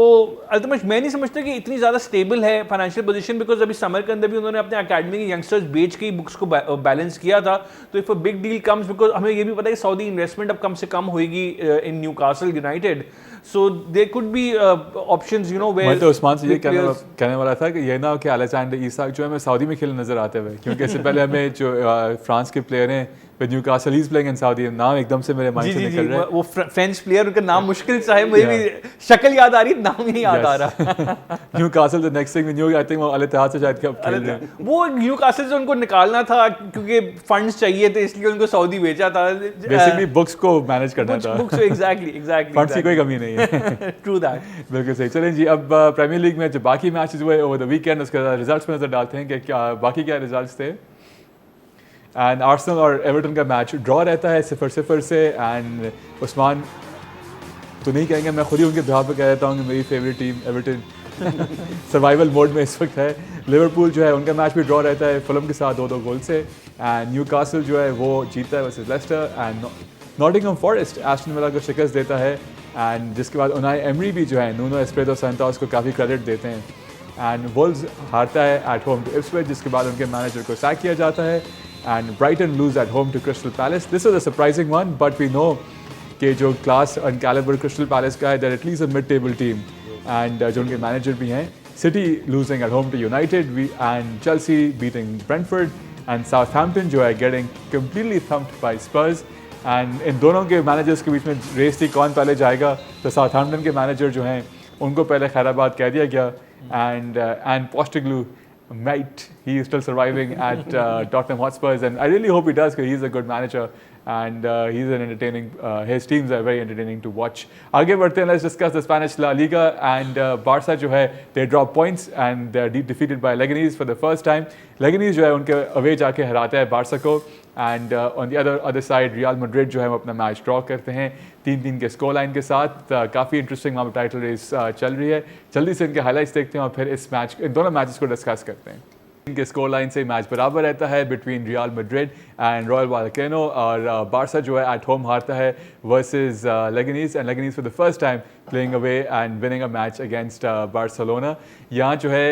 अल्टीमेट मैं नहीं समझता कि इतनी ज़्यादा ज़्यादा स्टेबल है फाइनेंशियल पोजीशन, बिकॉज अभी समर के अंदर भी उन्होंने अपने अकेडमी के यंगस्टर्स बेच के बुक्स को बैलेंस किया था. तो if a big deal comes, because हमें ये भी पता है कि सऊदी इन्वेस्टमेंट अब कम से कम होगी in Newcastle United, so there could be options, you know, where. मैं तो उस्मान से ये कहने वाला था कि ये ना कि अलेक्जेंडर इसाक जो है मैं सऊदी में खेलने नजर आते हुए, क्योंकि इससे पहले हमें जो फ्रांस के प्लेयर हैं with Newcastle, he is playing in Saudi, नाम एकदम से मेरे माइंड से निकल रहा है. वो फ्रेंच प्लेयर, उनका नाम मुश्किल सा है, मुझे भी शक्ल याद आ रही है, नाम नहीं याद आ रहा. Newcastle the next thing we knew, I think वो अल इत्तेहाद से शायद कब खेल रहे हैं. वो न्यूकासल से उनको निकालना था क्योंकि फंड्स चाहिए थे, इसलिए उनको सऊदी भेजा था. बेसिकली बुक्स को मैनेज करना था. बुक्स एग्जैक्टली फंड्स की कोई कमी नहीं है. True that. बिल्कुल सही. चलें जी, अब प्रीमियर लीग में जो बाकी मैचेस हुए ओवर द वीकेंड, उसके रिजल्ट्स पे नजर डालते हैं कि क्या बाकी क्या रिजल्ट्स थे. एंड आर्सेनल और एवर्टन का मैच ड्रॉ रहता है 0-0 से. एंड उस्मान तो नहीं कहेंगे, मैं खुद ही उनके बिहाफ पे कह देता हूँ कि मेरी favourite team Everton survival mode में इस वक्त है. लिवरपूल जो है उनका मैच भी ड्रॉ रहता है फुलम के साथ 2-2 गोल से. एंड न्यूकासल जो है वो जीतता है versus Lester. And Nottingham forest Aston villa को शिकस्त देता है. एंड जिसके बाद उनाई एमरी भी जो है नूनो एस्पिरितो सैंटोस को काफ़ी क्रेडिट देते हैं. एंड वुल्व्स हारता है एट होम टू इप्सविच, जिसके बाद उनके मैनेजर को सैक किया जाता है. And Brighton lose at home to Crystal Palace. This was a surprising one, but we know कि जो class and calibre Crystal Palace का है, that at least a mid table team. And जो उनके मैनेजर भी हैं, City losing at home to United, and Chelsea beating Brentford, and Southampton जो है getting completely thumped by Spurs. And इन दोनों के मैनेजर्स के बीच में रेस थी कौन पहले जाएगा. तो साउथहैम्पटन के मैनेजर जो हैं उनको पहले खैराबाद कह दिया गया. And Postecoglou might he is still surviving at Tottenham Hotspurs, and I really hope he does because he's a good manager and he's an entertaining his teams are very entertaining to watch. आगे बढ़ते हैं, let's discuss the Spanish La Liga. And Barca जो है they drop points and they are defeated by Leganés for the first time. Leganés जो है उनके अवे जाके हराता है बारसा को. And on the other side real Madrid जो है वो अपना मैच ड्रॉ करते हैं 3-3 के स्कोर लाइन के साथ. काफ़ी इंटरेस्टिंग वहाँ पर टाइटल रेस चल रही है. जल्दी से इनके हाइलाइट्स देखते हैं और फिर इन दोनों मैचेस को डिस्कस करते हैं. इनके स्कोर लाइन से मैच बराबर रहता है between Real Madrid and Royal Vallecano. और बारसा जो है एट होम हारता है versus Leganes. And Leganes for the first time playing away and winning a match against Barcelona. यहाँ जो है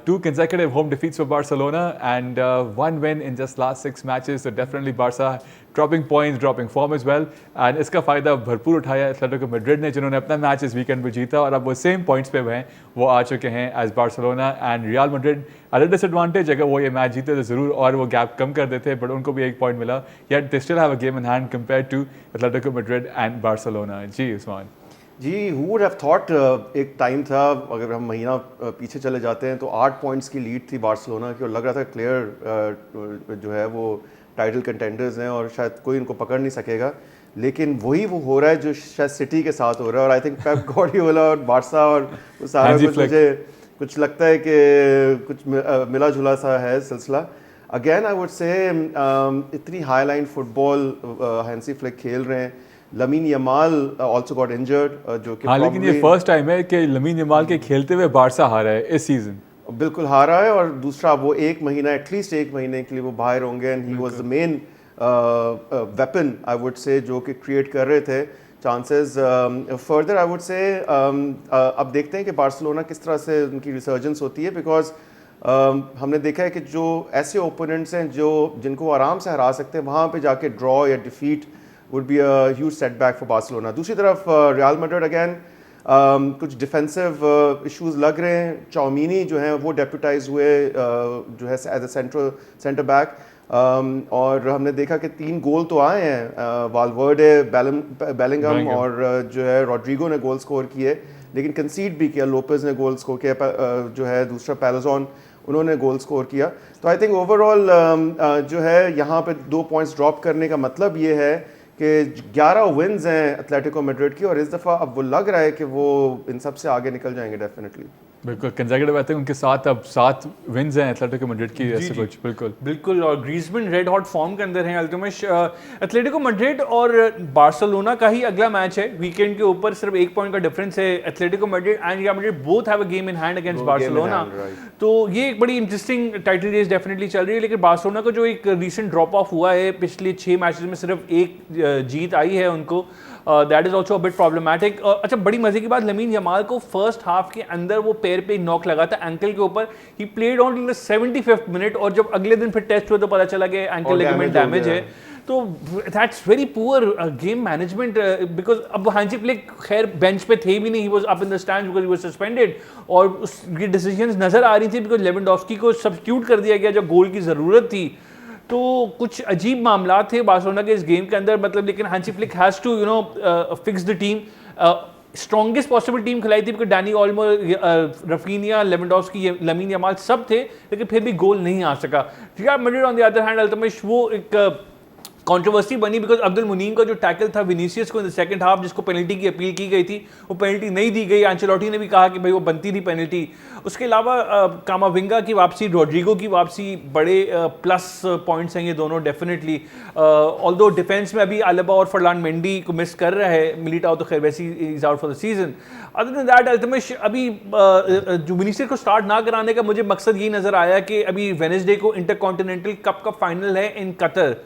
2 consecutive home defeats for Barcelona and 1 win in just last 6 matches. So definitely Barca dropping points, dropping form as well. And इसका फ़ायदा भरपूर उठाया एथलेटिको मैड्रिड ने, जिन्होंने अपना मैच इस वीकेंड पे जीता और अब वो सेम पॉइंट्स पे हैं वो आ चुके हैं as Barcelona. And Real Madrid at a disadvantage, अगर वो ये मैच जीते तो ज़रूर और वो गैप कम कर देते, बट उनको भी 1 पॉइंट मिला. Yet they still have a game in hand compare to Atletico Madrid and Barcelona. जी Usman ji, who would have thought एक टाइम था, अगर हम महीना पीछे चले जाते हैं तो 8 पॉइंट्स की लीड थी बार्सिलोना की और लग रहा था क्लियर जो है वो टाइटल कंटेंडर्स हैं और शायद कोई इनको पकड़ नहीं सकेगा. लेकिन वही वो हो रहा है जो शायद सिटी के साथ हो रहा है. और आई थिंक पेप गार्डियोला और बारसा और सारा कुछ मुझे कुछ लगता है कि कुछ मिला जुला सा है सिलसिला. अगेन आई वुड से इतनी high line football Hansi flick खेल रहे हैं. Lamin Yamal also got injured, जो कि हाँ, लेकिन ये फर्स्ट टाइम है कि लमीन यमाल के खेलते हुए बारसा हारा है इस सीजन. बिल्कुल हारा है. और दूसरा वो 1 महीना एटलीस्ट 1 महीने के लिए वो बाहर होंगे. And he was the main weapon I would से जो कि क्रिएट कर रहे थे चांसेस. फर्दर आई वुड से अब देखते हैं कि बार्सिलोना किस तरह से उनकी रिसर्जेंस होती है. बिकॉज हमने देखा है कि जो ऐसे ओपोनेंट्स हैं जिनको आराम से हरा सकते हैं, वहाँ पे जाके ड्रॉ या defeat would be a huge setback for Barcelona. दूसरी तरफ रियल मैड्रिड अगेन कुछ डिफेंसिव इश्यूज लग रहे हैं. चाउमिनी जो हैं वो डेप्यूटाइज हुए जो है एज ए सेंटर बैक. और हमने देखा कि 3 गोल तो आए हैं. वालवर्डे, बेलिंगम और जो है रॉड्रिगो ने गोल स्कोर किए, लेकिन कंसीड भी किया. लोपेज ने गोल स्कोर किया, जो है दूसरा पैलोजॉन उन्होंने गोल स्कोर किया. तो आई थिंक ओवरऑल जो है यहाँ पे 2 पॉइंट्स ड्रॉप करने का मतलब ये है कि 11 विन्स हैं एथलेटिको मैड्रिड की और इस दफ़ा अब वो लग रहा है कि वो इन सब से आगे निकल जाएंगे डेफिनेटली. बिल्कुल कंसेक्यूटिव आते हैं उनके साथ अब 7 विन्स हैं एथलेटिको मैड्रिड की. ऐसे कुछ बिल्कुल. और ग्रीजमैन रेड हॉट फॉर्म के अंदर हैं. अल्तुमिश एथलेटिको मैड्रिड और बार्सिलोना का ही अगला मैच है वीकेंड के ऊपर. सिर्फ 1 पॉइंट का डिफरेंस है. Atletico Madrid and Real Madrid both have a game in hand against Barcelona. तो ये एक बड़ी इंटरेस्टिंग टाइटल रेस डेफिनेटली चल रही है. लेकिन बार्सिलोना का जो एक रिसेंट ड्रॉप ऑफ हुआ है, पिछले 6 मैचेस में सिर्फ 1 जीत आई है उनको. That is also a bit problematic. अच्छा, बड़ी मजे की बात, लमीन यमाल को फर्स्ट हाफ के अंदर वो पैर पे नॉक लगा था एंकल के ऊपर, he played on till the 75th minute, और जब अगले दिन फिर टेस्ट हुए तो पता चला कि एंकल लिगामेंट डैमेज है। तो that's very poor game management, because अब हांसी फ्लिक खैर बेंच पे थे भी नहीं, he was up in the stands because he was suspended, और उसकी डिसीजंस नजर आ रही थी बिकॉज लेवेंडोव्स्की को सब्स्टिट्यूट कर दिया गया जब गोल की ज़रूरत थी। तो कुछ अजीब मामला थे बार्सिलोना के इस गेम के अंदर, मतलब, लेकिन Hansi Flick has to fix the team. Strongest possible team खिलाई थी because Dani Olmo, Raphinha, Lewandowski, Lamine Yamal सब थे, लेकिन फिर भी गोल नहीं आ सका। Real Madrid on the other hand, Altamish, वो एक कंट्रोवर्सी बनी बिकॉज अब्दुल मुनीम का जो टैकल था विनीसियस को इन द सेकंड हाफ, जिसको पेनल्टी की अपील की गई थी, वो पेनल्टी नहीं दी गई। एंचेलोटी ने भी कहा कि भाई वो बनती थी पेनल्टी। उसके अलावा कामाविंगा की वापसी, रोड्रिगो की वापसी, बड़े प्लस पॉइंट्स हैं ये दोनों डेफिनेटली। ऑल्दो डिफेंस में अभी अल्बा और फरलान मेंडी को मिस कर रहा है, मिलिटाओ तो खैर वैसे ही is out for the season. Other than that, Altamish, अभी जो विनीसियस को स्टार्ट ना कराने का मुझे मकसद ये नजर आया कि अभी वेडनेसडे को इंटरकॉन्टिनेंटल कप का फाइनल है इन कतर,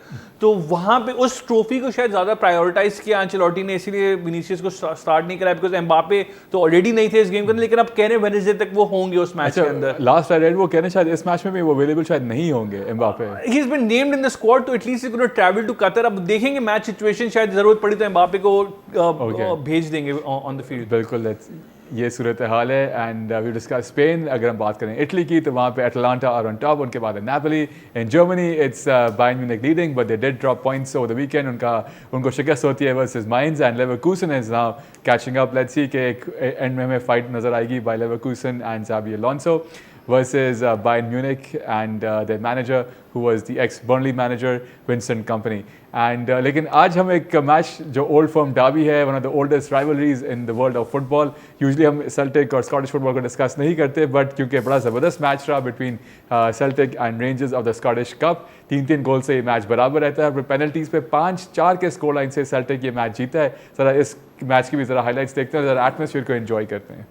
तो वहां पे उस ट्रॉफी को शायद ज्यादा प्रायोरिटाइज किया एंचेलोटी ने, इसीलिए विनीसियस को स्टार्ट नहीं कराया बिकॉज एम्बापे तो ऑलरेडी नहीं थे इस गेम के अंदर, लेकिन अब कह रहे हैं वेडनेसडे तक वो होंगे उस मैच के अंदर। लास्ट आई रेड वो कह रहे हैं शायद इस मैच में भी वो अवेलेबल शायद नहीं होंगे Mbappe. He has been named in the squad, तो at least he could travel to Qatar. अब देखेंगे मैच सिचुएशन, शायद जरूरत पड़ी तो एम्बापे को भेज देंगे ऑन द फील्ड। बिल्कुल, ये सूरत हाल है। And we discuss Spain. अगर हम बात करें इटली की, तो वहाँ पे एटलांटा और ऑन टॉप, उनके बाद है Napoli. In Germany it's Bayern Munich leading, but they did drop points over the weekend. उनको शिकस्त होती है versus Mainz, and Leverkusen is now catching up. Let's see कि एक एंड में हमें फाइट नजर आएगी by Leverkusen and Xabi Alonso versus Bayern Munich and their manager who was the ex-Burnley manager Vincent Kompany. And लेकिन आज हम एक मैच जो ओल्ड फर्म डार्बी है, one of the oldest rivalries in the world of football. Usually हम सेल्टिक और स्कॉटिश फुटबॉल को डिस्कस नहीं करते, बट क्योंकि बड़ा ज़बरदस्त मैच रहा between Celtic and rangers of the Scottish cup, 3-3 गोल से ये मैच बराबर रहता है। पेनल्टीज़ पे 5-4 के स्कोर लाइन से सेल्टिक ये मैच जीता है। ज़रा इस मैच की भी ज़रा हाईलाइट्स देखते हैं, ज़रा एटमोसफियर को एंजॉय करते हैं।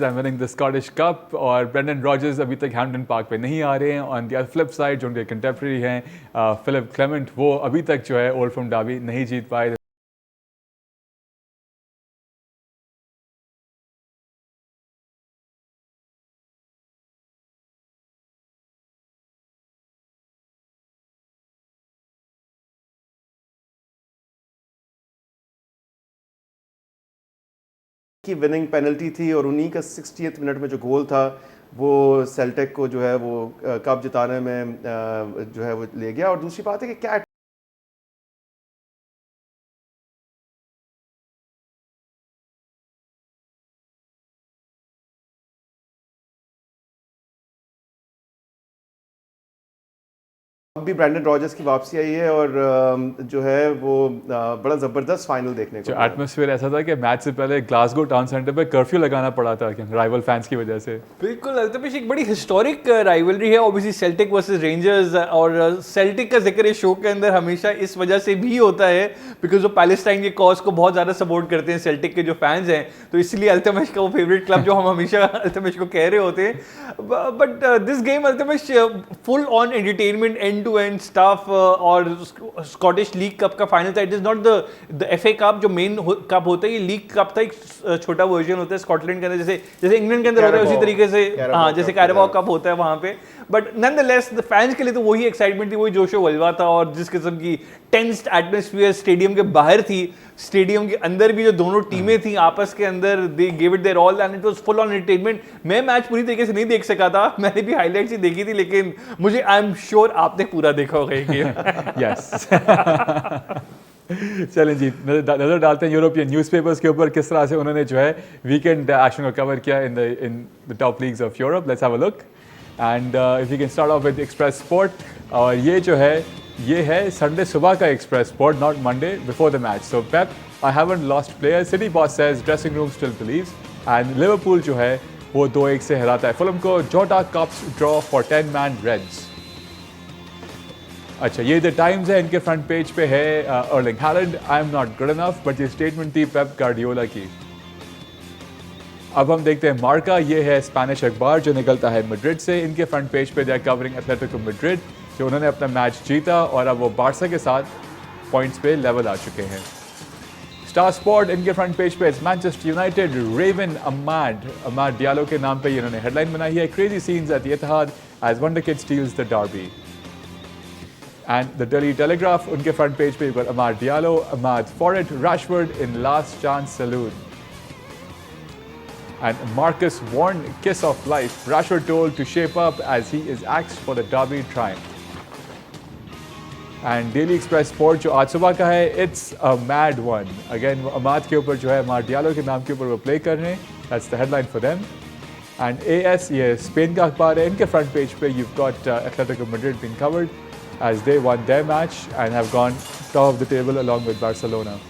I'm winning the Scottish Cup, और ब्रेंडन रॉजर्स अभी तक हैम्पटन पार्क पे नहीं आ रहे हैं। ऑन द फ्लिप साइड जो उनके कंटेम्प्रेरी हैं फिलिप क्लेमेंट, वो अभी तक जो है ओल्ड फर्म डार्बी नहीं जीत पाए। की विनिंग पेनल्टी थी, और उन्हीं का 60th मिनट में जो गोल था वो सेल्टिक को जो है वो कप जिताने में जो है वो ले गया। और दूसरी बात है कि क्या अब भी ब्रैंडन रॉजर्स की वापसी आई है और जो है वो बड़ा ज़बरदस्त फाइनल देखने को जो एटमॉस्फेयर ऐसा था कि मैच से पहले ग्लासगो टाउन सेंटर पे कर्फ्यू लगाना पड़ा था राइवल फैंस की वजह से। बिल्कुल अल्तमिश, एक बड़ी हिस्टोरिक राइवलरी है ऑब्वियसली सेल्टिक वर्सेस रेंजर्स, और सेल्टिक का जिक्र इस शो के अंदर हमेशा इस वजह से भी होता है बिकॉज वो पैलेस्टाइन के कॉज को बहुत ज़्यादा सपोर्ट करते हैं सेल्टिक के जो फैंस हैं, तो इसलिए अल्तमिश का वो फेवरेट क्लब जो हम हमेशा अल्तमिश को कह रहे होते हैं। But this game Altamish full on entertainment, and to end staff, और स्कॉटिश लीग कप का फाइनल था। It is not the FA cup जो मेन कप होता है, ये लीग कप था, एक छोटा वर्जन होता है स्कॉटलैंड के अंदर, जैसे इंग्लैंड के अंदर होता है उसी तरीके से, हाँ जैसे कैराबाओ कप होता है वहाँ पे। बट नॉनदलेस द फैंस के लिए तो वही एक्साइटमेंट थी, वही जोशो वल्वा था, और जिस किस्म की टेंस्ड एटमॉस्फेयर स्टेडियम के बाहर थी, स्टेडियम के अंदर भी जो दोनों टीमें थी आपस के अंदर, they gave it their all and it was full on entertainment. मैं मैच पूरी तरीके से नहीं देख सका था, मैंने भी हाइलाइट्स ही देखी थी, लेकिन मुझे आई एम श्योर आपने पूरा देखा होगा ये गेम। यस चलें जी, नजर डालते हैं यूरोपियन न्यूज़पेपर्स के ऊपर किस तरह से उन्होंने जो है वीकेंड एक्शन को कवर किया in the top leagues of Europe. Let's have a look and if you can start off with Express Sport, और ये जो है ये है संडे सुबह का Express Sport, not Monday before the match. So Pep, I haven't lost players, City boss says dressing room still believes, and Liverpool जो है वो 2-1 से हराता है फुलहम को। जोटा cups draw for 10-man Reds. अच्छा, ये द टाइम्स है, इनके फ्रंट पेज पे है Erling Haaland, I am not good enough, but ये स्टेटमेंट थी पेप गार्डियोला की। अब हम देखते हैं मार्का, ये है स्पेनिश अखबार जो निकलता है मैड्रिड से, इनके फ्रंट पेज पे they are covering Atletico Madrid, जो उन्होंने अपना मैच जीता और अब वो बार्सा के साथ पॉइंट्स पे लेवल आ चुके हैं। स्टार स्पोर्ट, इनके फ्रंट पेज पे Manchester United rave on Amad Diallo के नाम पे ये इन्होंने हेडलाइन बनाई है, crazy scenes at the Etihad as wonderkid steals the derby. And the Daily Telegraph, उनके फ्रंट पेज पे Amad Diallo, Amad for it, Rashford in last chance salute, and Marcus warned kiss of life. Rashford told to shape up as he is axed for the derby triumph. And Daily Express Sport जो आज सुबह का है, it's a mad one. Again अमाद के ऊपर जो है अमाद डियालो के नाम के ऊपर वो प्ले कर रहे हैं, that's the headline for them. And AS, ये स्पेन का अखबार है, इनके फ्रंट पेज पे you've got Atletico Madrid being covered as they won their match and have gone top of the table along with Barcelona.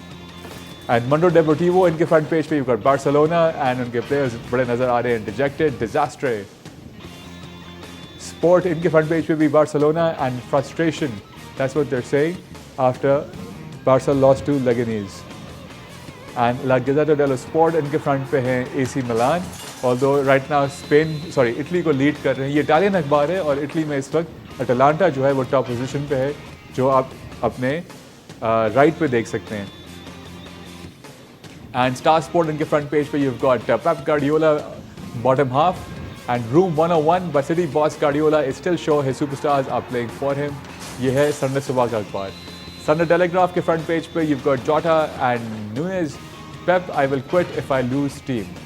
And Mundo Deportivo, इनके फ्रंट पेज पे you've got Barcelona and उनके प्लेयर्स बड़े नजर आ रहे हैं, dejected, disastre. Sport, इनके फ्रंट पेज पे भी Barcelona and frustration. That's what they're saying after Barca lost to Leganés. And La Gazzetta dello Sport, इनके फ्रंट पे हैं AC Milan, although right now Italy को लीड कर रहे हैं। ये इटालियन अखबार है और इटली में इस वक्त अटलांटा जो है वो टॉप पोजीशन पे है, जो आप अपने राइट पे देख सकते हैं। And Star Sport इनके फ्रंट पेज पे you've got Pep Guardiola bottom half and Room 101, but City boss Guardiola is still sure his superstars are playing for him. ये है संडे सुबह का अखबार। संडे टेलीग्राफ के फ्रंट पेज पे you've got Jota and Nunez, Pep, I will quit if I lose team.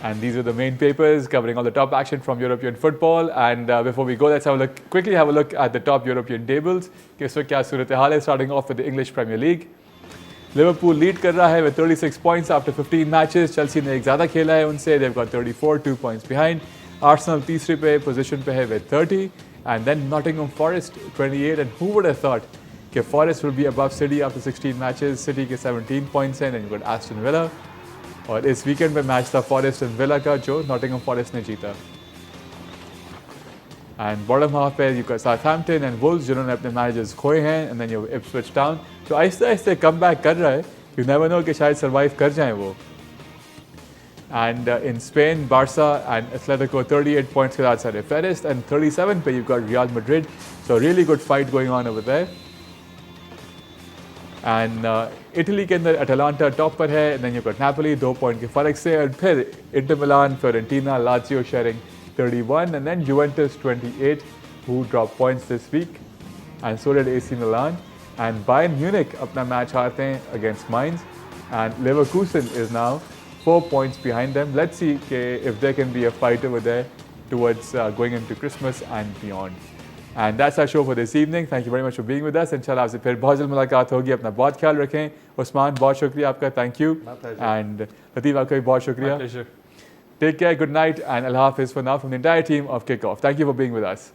And these are the main papers covering all the top action from European football. And before we go, let's quickly have a look at the top European tables. कि इसमें क्या सूरत हाल है, starting off with the English Premier League. Liverpool lead कर रहा है with 36 points after 15 matches. Chelsea ने एक ज़्यादा खेला है उनसे, they've got 34, 2 points behind. Arsenal तीसरे पे position पे है with 30. And then Nottingham Forest 28. And who would have thought कि Forest will be above City after 16 matches. City के 17 points हैं, and you've got Aston Villa. और इस वीकेंड में मैच था फॉरेस्ट एंड विला का, जो नॉटिंघम फॉरेस्ट ने जीता। एंड बॉटम हाफ पे you got Southampton and Wolves, जिन्होंने अपने मैनेजर्स खोए हैं, and then you Ipswich Town जो आहिस्ते आहिस्ते कम बैक कर रहा है, यू नेवर नो कि शायद सर्वाइव कर जाएं वो। And in Spain Barca and Atletico 38 points के साथ सारे फेरिस्ट, एंड 37 पे you got Real Madrid, so really good fight going on over there. And Italy के अंदर अटलांटा टॉप पर है, then you got Napoli 2 point के फर्क से, और फिर Inter Milan, Fiorentina, Lazio sharing 31, and then Juventus 28 who drop points this week, and so did AC Milan, and Bayern Munich अपना मैच हारते हैं against Mainz, and Leverkusen is now 4 points behind them. Let's see if there can be a fight over there towards going into Christmas and beyond. And that's our show for this evening. Thank you very much for being with us. इंशाल्लाह आपसे फिर बहुत जल्द मुलाकात होगी। अपना बहुत ख्याल रखें। उस्मान, बहुत शुक्रिया आपका, थैंक यू। एंड लतीफ़, आपका भी बहुत शुक्रिया। Take care, good night, and Allah Hafiz for now from the entire team of Kickoff. Thank you for being with us.